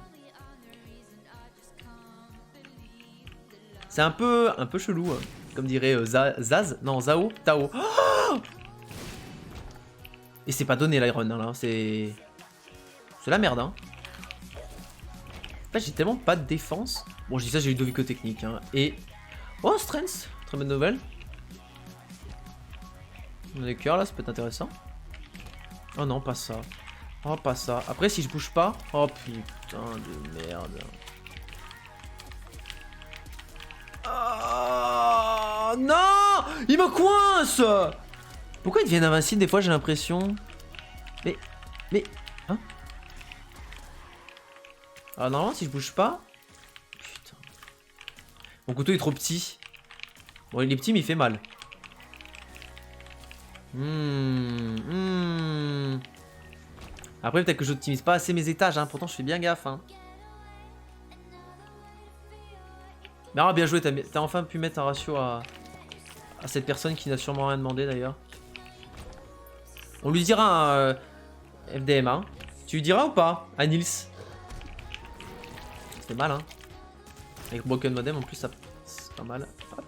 C'est un peu chelou, comme dirait Zaz, non Zao, Tao. Oh, et c'est pas donné l'Iron, hein, là, c'est la merde, hein. En fait, j'ai tellement pas de défense. Bon, je dis ça, j'ai eu 2 vies techniques, hein. Et oh, strength, très bonne nouvelle. On a des cœurs là, ça peut être intéressant. Oh non, pas ça. Oh, pas ça. Après, si je bouge pas, oh putain de merde. Oh non! Il me coince! Pourquoi ils deviennent invincibles des fois, j'ai l'impression? Mais... Hein? Alors normalement si je bouge pas... Putain. Mon couteau est trop petit. Bon, il est petit mais il fait mal. Après peut-être que j'optimise pas assez mes étages, hein. Pourtant je fais bien gaffe, hein. Mais ah, bien joué, t'as enfin pu mettre un ratio à cette personne qui n'a sûrement rien demandé d'ailleurs. On lui dira FDM, hein. Tu lui diras ou pas à Nils? C'est mal, hein. Avec Broken Modem en plus, ça c'est pas mal. Hop.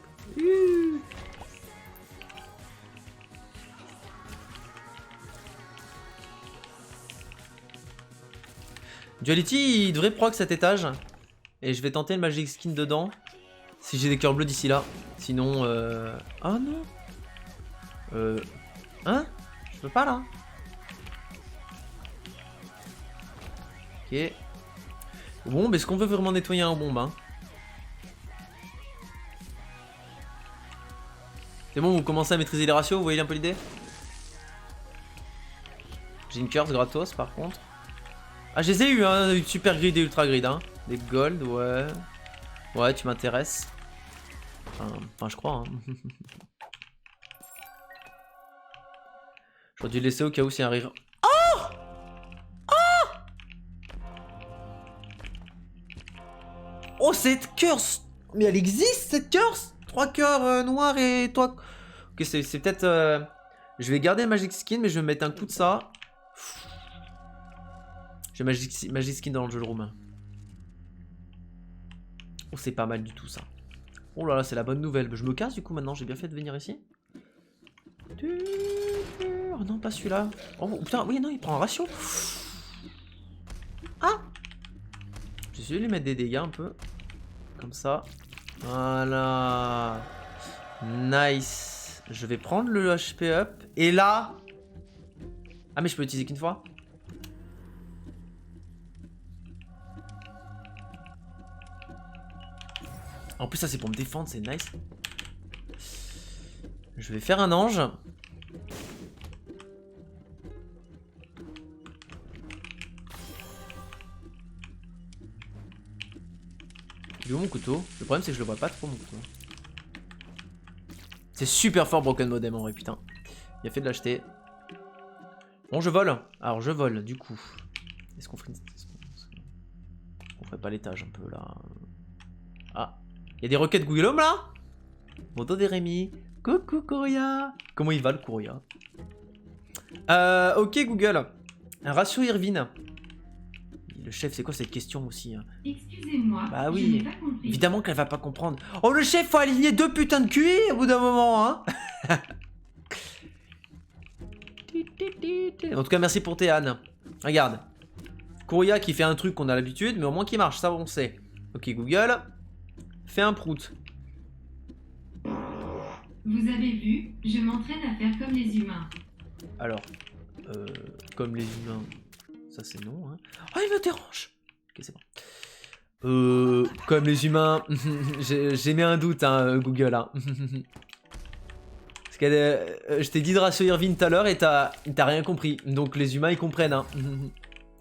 Duality, il devrait proc cet étage. Et je vais tenter le Magic Skin dedans. Si j'ai des cœurs bleus d'ici là. Sinon, ah non. Hein? Je peux pas là. Ok. Bon, mais est-ce qu'on veut vraiment nettoyer un bombe, hein? C'est bon, vous commencez à maîtriser les ratios, vous voyez un peu l'idée? J'ai une curse gratos par contre. Ah, je les ai eu, hein, super grid et ultra grid, hein. Des gold, ouais. Ouais, tu m'intéresses. Enfin, je crois, hein. J'aurais dû le laisser au cas où s'il y a un rire. Oh! Oh! Oh, cette curse! Mais elle existe, cette curse! 3 cœurs noirs et toi... Ok, c'est peut-être... Je vais garder Magic Skin, mais je vais mettre un coup de ça. J'ai Magic Skin dans le jeu de room. Oh, c'est pas mal du tout, ça. Oh là là, c'est la bonne nouvelle. Je me casse, du coup, maintenant. J'ai bien fait de venir ici. Oh non, pas celui-là. Oh putain, oui, non, il prend un ratio. Ah! J'ai essayé de lui mettre des dégâts un peu. Comme ça. Voilà. Nice. Je vais prendre le HP up. Et là... Ah, mais je peux l'utiliser qu'une fois? En plus, ça c'est pour me défendre, c'est nice. Je vais faire un ange. Il est où mon couteau? Le problème c'est que je le vois pas trop mon couteau. C'est super fort Broken Modem en vrai, putain. Il a fait de l'acheter. Bon, je vole. Alors je vole du coup. Est-ce qu'on ferait on ferait pas l'étage un peu là? Ah, il y a des requêtes Google Home là? Moto des Rémi. Coucou Coria. Comment il va le Coria? Ok Google. Un ratio Irvine. Le chef, c'est quoi cette question aussi hein? Excusez-moi, bah oui, oui, je n'ai pas compris. Évidemment qu'elle va pas comprendre. Oh le chef, faut aligner 2 putains de QI au bout d'un moment hein. En tout cas, merci pour tes Anne. Regarde. Coria qui fait un truc qu'on a l'habitude, mais au moins qui marche, ça on sait. Ok Google, fais un prout. Vous avez vu, je m'entraîne à faire comme les humains. Alors, comme les humains, ça c'est non. Hein. Oh il me dérange. Ok c'est bon. Comme les humains, j'ai mis un doute hein, Google. Hein. Parce que je t'ai dit de ratio Irvine tout à l'heure et t'as rien compris. Donc les humains ils comprennent. Hein.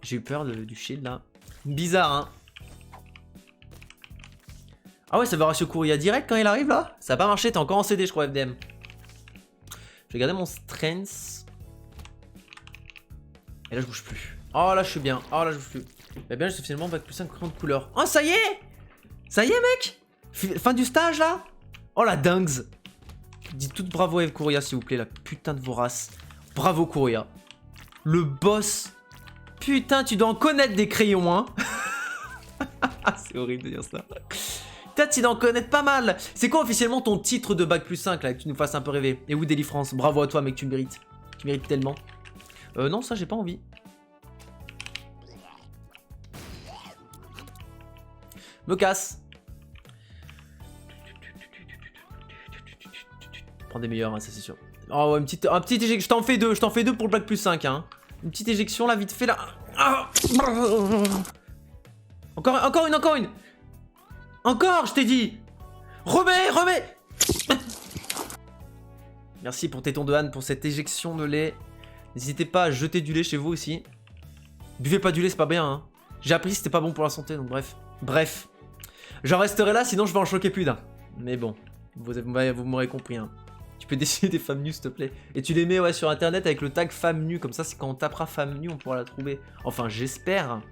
J'ai eu peur du shield là. Bizarre hein. Ah ouais ça va ratio Coria direct quand il arrive là? Ça a pas marché, t'es encore en CD je crois FDM. Je vais garder mon strength. Et là je bouge plus. Oh là je suis bien. Oh là je bouge plus. Mais bien je suis finalement bac plus 50 couleurs. Oh ça y est. Ça y est mec. Fin du stage là. Oh la dingue. Dites toutes bravo à Coria s'il vous plaît, la putain de vorace. Bravo Coria. Le boss. Putain tu dois en connaître des crayons hein. C'est horrible de dire ça. Peut-être tu dois en connaître pas mal. C'est quoi officiellement ton titre de bac plus 5 là, que tu nous fasses un peu rêver? Et où Daily France? Bravo à toi mec, tu mérites. Tu mérites tellement. Non ça j'ai pas envie. Me casse. Prends des meilleurs hein, ça c'est sûr. Oh ouais, un petit éjection. Je t'en fais deux pour le bac plus 5 hein. Une petite éjection là vite fait là. Ah. Encore une. Encore, je t'ai dit. Remets. Merci pour téton de Anne pour cette éjection de lait. N'hésitez pas à jeter du lait chez vous aussi. Buvez pas du lait, c'est pas bien. Hein. J'ai appris que c'était pas bon pour la santé, donc bref. J'en resterai là, sinon je vais en choquer plus d'un. Mais bon, vous m'aurez compris. Hein. Tu peux dessiner des femmes nues, s'il te plaît. Et tu les mets ouais, sur internet avec le tag femme nue. Comme ça, c'est quand on tapera femme nue, on pourra la trouver. Enfin, j'espère.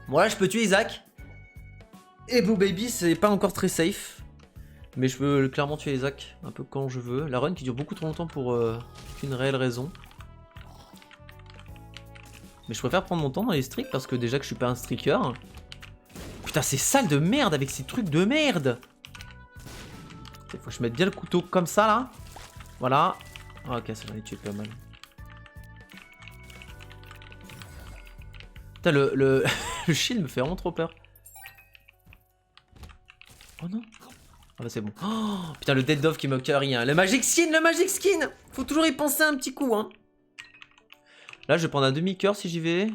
Bon, là, je peux tuer Isaac. Et Blue Baby, c'est pas encore très safe. Mais je peux clairement tuer Isaac un peu quand je veux. La run qui dure beaucoup trop longtemps pour aucune réelle raison. Mais je préfère prendre mon temps dans les streaks parce que déjà que je suis pas un streaker. Putain, c'est sale de merde avec ces trucs de merde. Faut que je mette bien le couteau comme ça là. Voilà. Ah, ok, ça j'en ai tué pas mal. Putain, le shield me fait vraiment trop peur. Oh non. Ah bah c'est bon. Oh, putain, le Dead Dove qui me carry. Hein. Le Magic Skin. Faut toujours y penser un petit coup. Hein. Là, je vais prendre un demi-cœur si j'y vais. Ouais,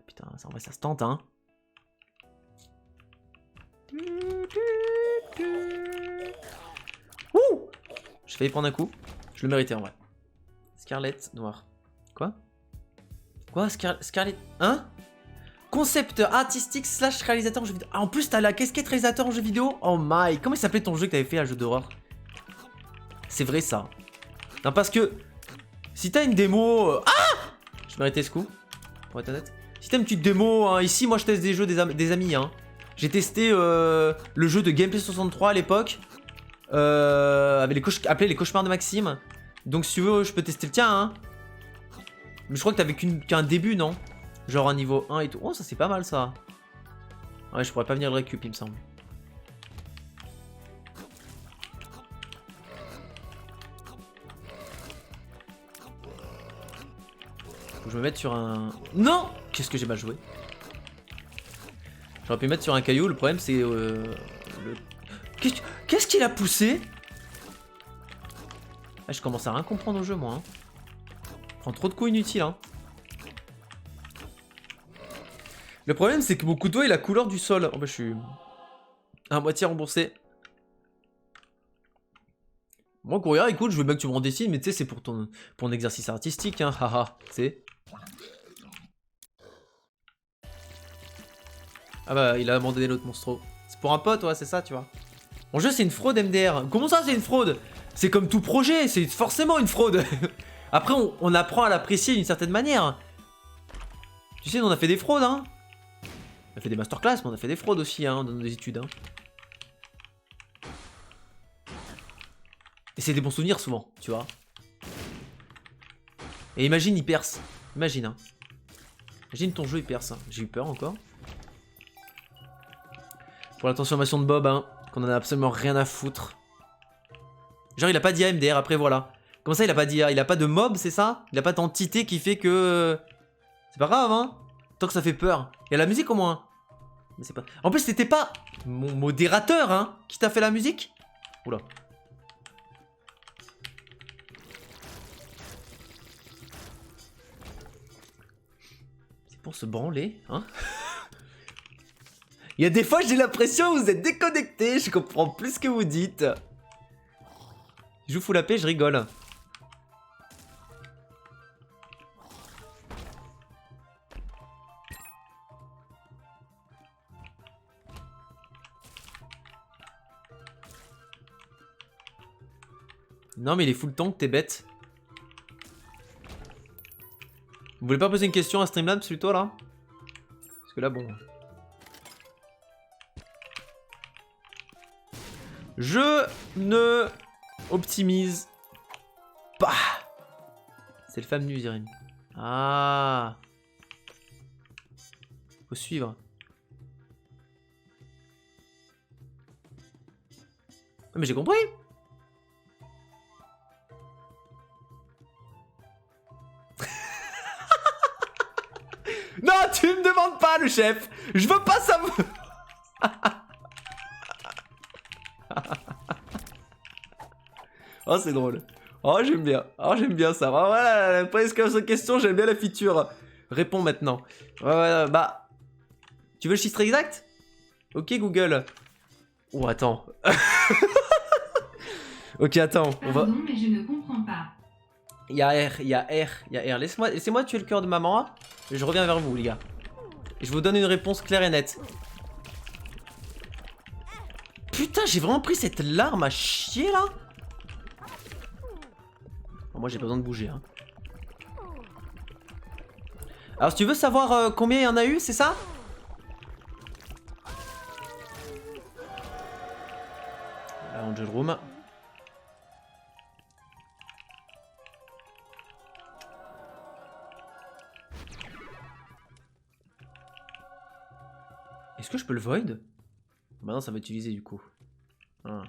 putain, ça, en vrai, ça se tente. Hein. Ouh! J'ai failli prendre un coup. Je le méritais en vrai. Scarlett noir. Quoi? Scarlett. Hein? Concepteur artistique / réalisateur en jeu vidéo. Ah, en plus, t'as la casquette réalisateur en jeu vidéo? Oh my. Comment il s'appelait ton jeu que t'avais fait, un jeu d'horreur? C'est vrai ça. Non, parce que si t'as une démo. Ah! Je méritais ce coup. Pour être honnête. Si t'as une petite démo, hein, ici, moi je teste des jeux des amis. Hein. J'ai testé le jeu de Gameplay 63 à l'époque. Appelé les cauchemars de Maxime. Donc si tu veux, je peux tester le tien. Hein. Mais je crois que t'avais qu'un début, non? Genre un niveau 1 et tout. Oh, ça c'est pas mal ça. Ouais, je pourrais pas venir le récup, il me semble. Faut que je me mette sur un... Non! Qu'est-ce que j'ai mal joué? J'aurais pu me mettre sur un caillou, le problème c'est... Qu'est-ce qu'il a poussé? Ah, je commence à rien comprendre au jeu, moi. Hein. Je prends trop de coups inutiles, hein. Le problème, c'est que mon couteau est la couleur du sol. Oh bah, je suis à moitié remboursé. Moi, courrier, écoute, je veux bien que tu me rends des signes, mais tu sais, c'est pour ton exercice artistique, hein, haha, tu sais. Ah bah, il a abandonné l'autre monstro. C'est pour un pote, ouais, c'est ça, tu vois. Mon jeu, c'est une fraude MDR. Comment ça, c'est une fraude? C'est comme tout projet, c'est forcément une fraude. Après, on apprend à l'apprécier d'une certaine manière. Tu sais, on a fait des fraudes, hein. On a fait des masterclass, mais on a fait des fraudes aussi, hein, dans nos études, hein. Et c'est des bons souvenirs, souvent, tu vois. Et imagine, il perce. Imagine, hein. Imagine ton jeu, il perce. Hein. J'ai eu peur, encore. Pour la transformation de Bob, hein, qu'on en a absolument rien à foutre. Genre, il a pas d'IA MDR, après, voilà. Comment ça, il a pas d'IA? Il a pas de mob, c'est ça? Il a pas d'entité qui fait que... C'est pas grave, hein. Tant que ça fait peur. Il y a la musique, au moins. Mais c'est pas... En plus, c'était pas mon modérateur, hein, qui t'a fait la musique? Oula. C'est pour se branler, hein. Il y a des fois, j'ai l'impression que vous êtes déconnectés. Je comprends plus ce que vous dites. Je vous fous la paix, je rigole. Non, mais il est full tank, t'es bête. Vous voulez pas poser une question à Streamlabs plutôt là? Parce que là, bon. Je ne optimise pas. C'est le femme nu, Zérine. Ah. Faut suivre. Mais j'ai compris. Non, tu me demandes pas, le chef. Je veux pas savoir. Oh, c'est drôle. Oh, j'aime bien. Oh, j'aime bien ça. Oh, voilà, presque cette question, j'aime bien la feature. Réponds maintenant. Ouais, bah. Tu veux le chiffre exact? Ok, Google. Oh, attends. Ok, attends. Pardon, mais je ne comprends pas. Il y a R, il y a R, il y a R. Laissez-moi tuer le cœur de maman. Hein, et je reviens vers vous, les gars. Et je vous donne une réponse claire et nette. Putain, j'ai vraiment pris cette larme à chier, là. Bon, moi, j'ai pas besoin de bouger, hein. Alors, si tu veux savoir combien il y en a eu, c'est ça? Là, Angel Room. Est-ce que je peux le void? Maintenant ça va utiliser du coup. Ah.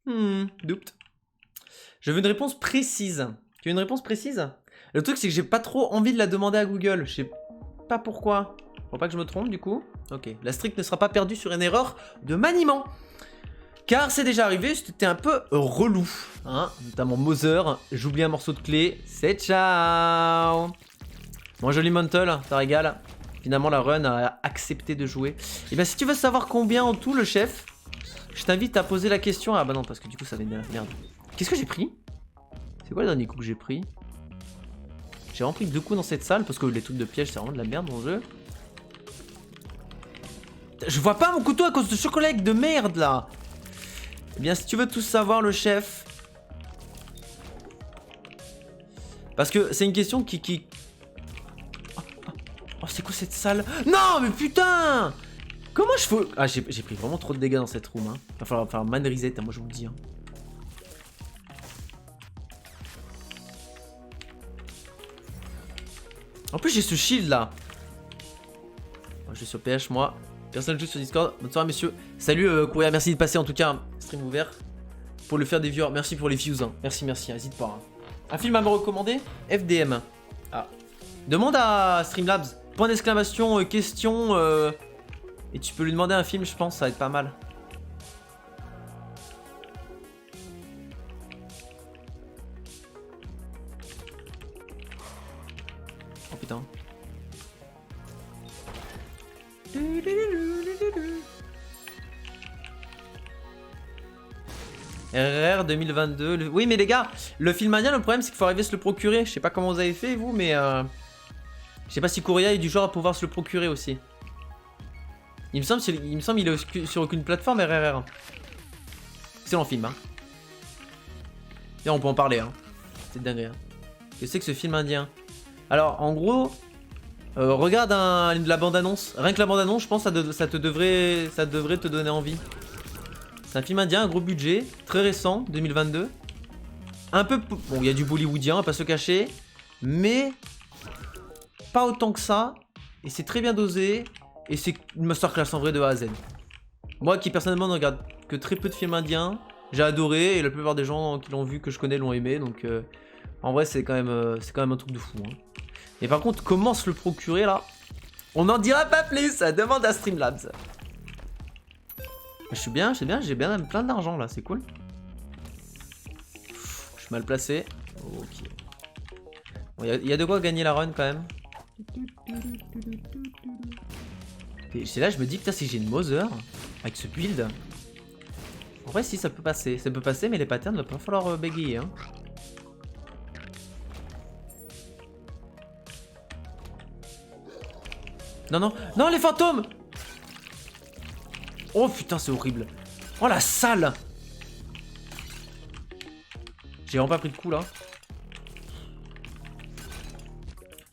Doubt. Je veux une réponse précise. Tu veux une réponse précise? Le truc c'est que j'ai pas trop envie de la demander à Google. Je sais pas pourquoi. Faut pas que je me trompe du coup. Ok. La streak ne sera pas perdue sur une erreur de maniement. Car c'est déjà arrivé, c'était un peu relou. Hein, notamment Mother. J'oublie un morceau de clé. C'est ciao. Bon joli Montel, ça régale. Finalement, la run a accepté de jouer. Et bien, si tu veux savoir combien en tout, le chef, je t'invite à poser la question. Ah bah non, parce que du coup, ça va être de la merde. Qu'est-ce que j'ai pris? C'est quoi le dernier coup que j'ai pris? J'ai vraiment pris 2 coups dans cette salle, parce que les trucs de piège, c'est vraiment de la merde dans le jeu. Je vois pas mon couteau à cause de ce collègue de merde, là. Eh bien, si tu veux tout savoir, le chef... Parce que c'est une question qui... Oh, c'est quoi cette salle? Non, mais putain! Comment je fais... Ah, j'ai pris vraiment trop de dégâts dans cette room. Hein. Il va falloir faire man reset, hein, moi je vous le dis. Hein. En plus, j'ai ce shield là. Je suis sur PH, moi. Personne ne joue sur Discord. Bonne soirée, messieurs. Salut, Courrier. Merci de passer en tout cas. Stream ouvert. Pour le faire des viewers. Merci pour les views. Hein. Merci, n'hésite pas. Hein. Un film à me recommander? FDM. Ah. Demande à Streamlabs. Point d'exclamation, question. Et tu peux lui demander un film, je pense, ça va être pas mal. Oh putain. RRR 2022. Oui, mais les gars, le film indien, le problème c'est qu'il faut arriver à se le procurer. Je sais pas comment vous avez fait, vous, mais je sais pas si Korea est du genre à pouvoir se le procurer aussi. Il me semble qu'il est sur aucune plateforme RRR. Excellent film, hein. Et on peut en parler, hein. C'est dingue, hein. Qu'est-ce que c'est que ce film indien? Alors, en gros, regarde la bande-annonce. Rien que la bande-annonce, je pense que ça devrait te donner envie. C'est un film indien, un gros budget, très récent, 2022. Un peu... Bon, il y a du bollywoodien, on va pas se cacher. Mais... pas autant que ça. Et c'est très bien dosé. Et c'est une masterclass en vrai de A à Z. Moi qui personnellement ne regarde que très peu de films indiens, j'ai adoré. Et la plupart des gens qui l'ont vu, que je connais, l'ont aimé. Donc en vrai c'est quand même un truc de fou, hein. Et par contre, comment se le procurer là? On n'en dira pas plus, ça demande à Streamlabs. Je suis bien, j'ai bien plein d'argent là, c'est cool. Je suis mal placé. Ok. Bon, y a de quoi gagner la run quand même. C'est là, je me dis, putain, si j'ai une Mother avec ce build. En vrai, si ça peut passer. Ça peut passer, mais les patterns, il va pas falloir bégayer, hein. Non, non, non, les fantômes! Oh putain, c'est horrible. Oh la salle! J'ai vraiment pas pris de coup là.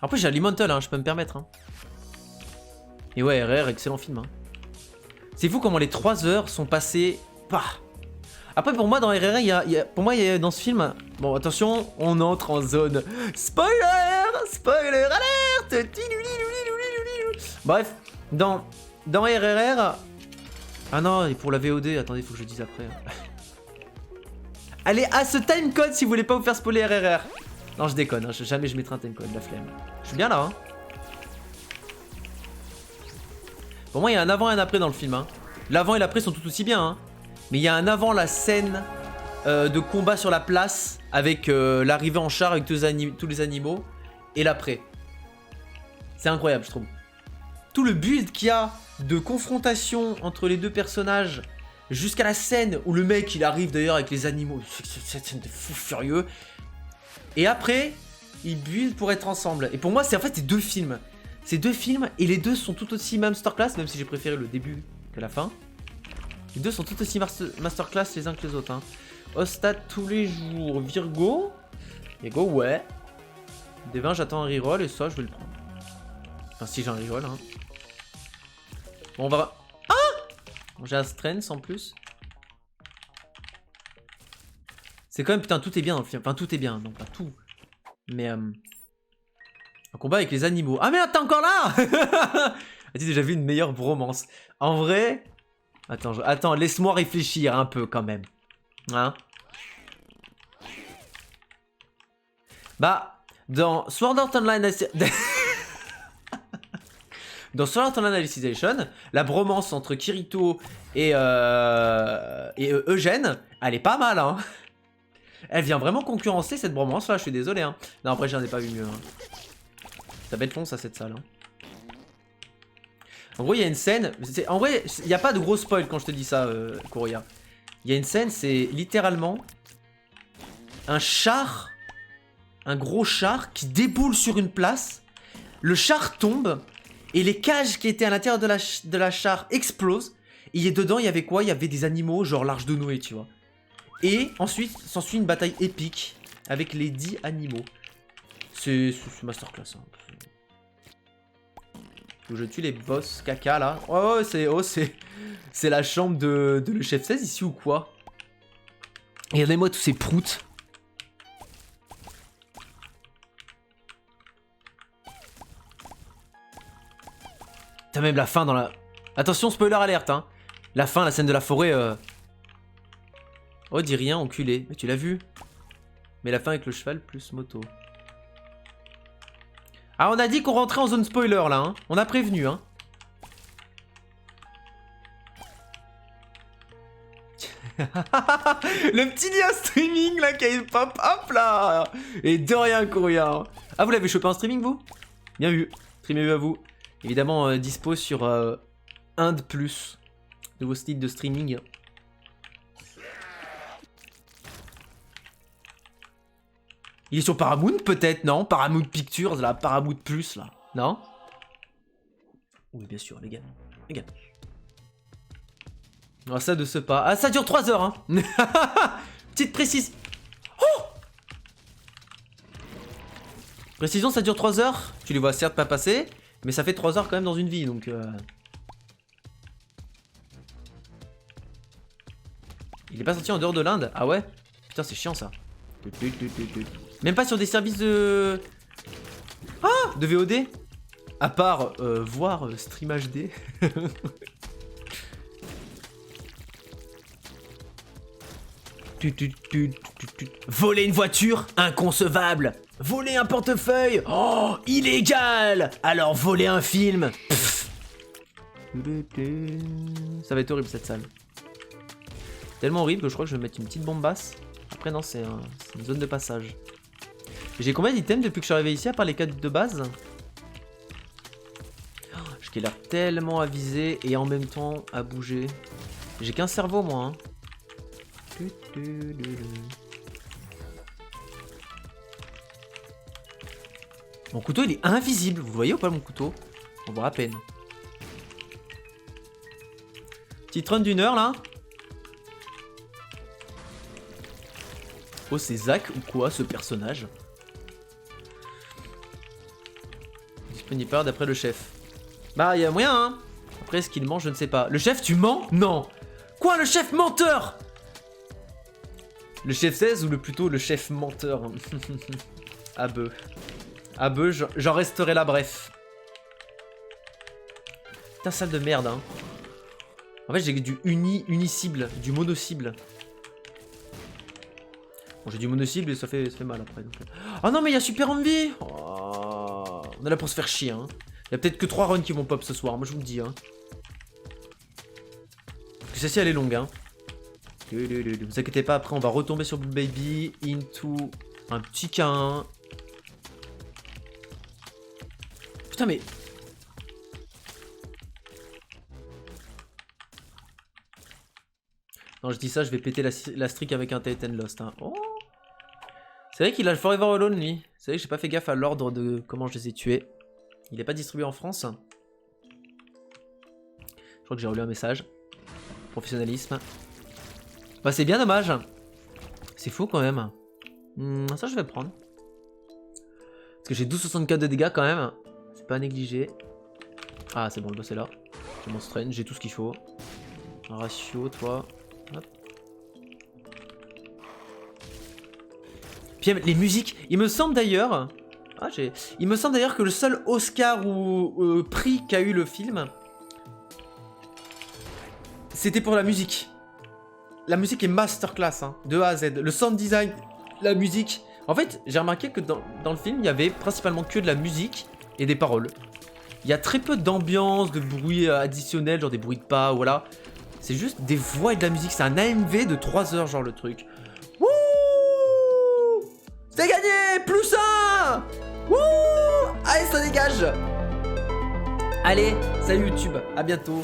Après, j'ai Elemental, hein, je peux me permettre, hein. Et ouais, RR, excellent film, hein. C'est fou comment les 3 heures sont passées. Bah. Après, pour moi, dans RR, pour moi, dans ce film. Bon, attention, on entre en zone. Spoiler! Spoiler alerte! Bref, dans RRR. Ah non, et pour la VOD, attendez, faut que je dise après. Allez, à ce timecode si vous voulez pas vous faire spoiler RRR. Non, je déconne, hein, jamais je mettrai un timecode, la flemme. Je suis bien là, hein. Pour moi, il y a un avant et un après dans le film, hein. L'avant et l'après sont tout aussi bien, hein. Mais il y a un avant, la scène de combat sur la place avec l'arrivée en char avec tous les animaux. Et l'après. C'est incroyable, je trouve. Tout le build qu'il y a de confrontation entre les deux personnages jusqu'à la scène où le mec il arrive d'ailleurs avec les animaux. Cette scène de fou furieux. Et après, ils build pour être ensemble. Et pour moi, c'est en fait ces deux films. Ces deux films, et les deux sont tout aussi masterclass, même si j'ai préféré le début que la fin. Les deux sont tout aussi masterclass les uns que les autres, hein. Hostat tous les jours. Virgo. Virgo, ouais. Des 20, j'attends un reroll et ça, je vais le prendre. Enfin, si j'ai un reroll, hein. Bon, on va... Ah! J'ai un strength en plus. C'est quand même... Putain, tout est bien dans le film. Enfin, tout est bien. Non, pas tout. Mais... Un combat avec les animaux. Ah merde, t'es encore là! As-tu déjà vu une meilleure bromance? En vrai... Attends, laisse-moi réfléchir un peu quand même. Hein? Bah, dans Sword Art Online... Dans Sword Art Online Alicization, la bromance entre Kirito et Eugène, elle est pas mal, hein. Elle vient vraiment concurrencer cette bromance là, je suis désolé, hein. Non, après j'en ai pas vu mieux, hein. Ça va être long ça, cette salle, hein. En gros, il y a une scène... En vrai, il n'y a pas de gros spoil quand je te dis ça, Korea. Il y a une scène, c'est littéralement... un char... un gros char qui déboule sur une place. Le char tombe... et les cages qui étaient à l'intérieur de la char explosent. Et dedans, il y avait quoi? Il y avait des animaux, genre l'Arche de Noé, tu vois. Et ensuite, s'ensuit une bataille épique avec les 10 animaux. C'est masterclass, hein. Je tue les boss caca, là. Oh, c'est la chambre de le chef 16 ici ou quoi? Regardez-moi tous ces proutes. T'as même la fin dans la... Attention, spoiler alerte, hein. La fin, la scène de la forêt... Oh, dis rien, enculé. Mais tu l'as vu? Mais la fin avec le cheval plus moto. Ah, on a dit qu'on rentrait en zone spoiler, là, hein. On a prévenu, hein. Le petit lien streaming, là, qui a pop-up, là. Et de rien, Korea. Ah, vous l'avez chopé en streaming, vous? Bien vu. Streamez à vous. Évidemment, dispo sur 1 de plus. Nouveau style de streaming. Il est sur Paramount peut-être, non? Paramount Pictures, là, Paramount Plus, là. Non? Oui, bien sûr, les gars. Les gars. Ah, ça de ce pas. Ah, ça dure 3 heures, hein. Petite précise. Oh, précision, ça dure 3 heures. Tu les vois certes pas passer, mais ça fait 3 heures quand même dans une vie, donc... Il est pas sorti en dehors de l'Inde? Ah ouais? Putain, c'est chiant, ça. Même pas sur des services de... Ah, de VOD? À part voir Stream HD. Voler une voiture? Inconcevable. Voler un portefeuille? Oh, illégal. Alors voler un film? Pff. Ça va être horrible cette salle. Tellement horrible que je crois que je vais mettre une petite bombe basse. Après non, c'est une zone de passage. J'ai combien d'items depuis que je suis arrivé ici à part les 4 de base? J'ai l'air tellement avisé et en même temps à bouger. J'ai qu'un cerveau moi. Hein. Mon couteau il est invisible. Vous voyez ou pas mon couteau? On voit à peine. Petite run d'1 heure là. Oh c'est Zach ou quoi ce personnage? Disponible pas d'après le chef. Bah il y a moyen hein. Après ce qu'il mange je ne sais pas. Le chef tu mens? Non. Quoi le chef menteur? Le chef 16 ou plutôt le chef menteur? Abeu. Abeu j'en resterai là bref. Putain salle de merde hein. En fait j'ai du unicible, du mono-cible. Bon j'ai du mono-cible et ça fait mal après. Donc... Oh non mais il y a Super Envy. Oh, on est là pour se faire chier hein. Il y a peut-être que 3 runs qui vont pop ce soir, moi je vous le dis hein. Parce que celle-ci elle est longue hein. Vous inquiétez pas, après on va retomber sur Blue Baby, into un petit K1. Putain mais... Non je dis ça, je vais péter la streak avec un Titan Lost hein. Oh. C'est vrai qu'il a le Forever Alone lui. C'est vrai que j'ai pas fait gaffe à l'ordre de comment je les ai tués. Il est pas distribué en France. Je crois que j'ai relu un message. Professionnalisme. Bah c'est bien dommage. C'est fou quand même. Ça je vais prendre. Parce que j'ai 12,64 de dégâts quand même. C'est pas à négliger. Ah c'est bon le boss est là. J'ai mon strain, j'ai tout ce qu'il faut. Un ratio toi. Hop. Puis les musiques. Il me semble d'ailleurs... Ah, il me semble d'ailleurs que le seul Oscar ou prix qu'a eu le film, c'était pour la musique. La musique est masterclass, hein, de A à Z. Le sound design, la musique. En fait, j'ai remarqué que dans le film, il y avait principalement que de la musique et des paroles. Il y a très peu d'ambiance, de bruit additionnel, genre des bruits de pas, voilà. C'est juste des voix et de la musique. C'est un AMV de 3 heures, genre le truc. Wouh! C'est gagné! Plus 1! Wouh! Allez, ça dégage! Allez, salut YouTube, à bientôt!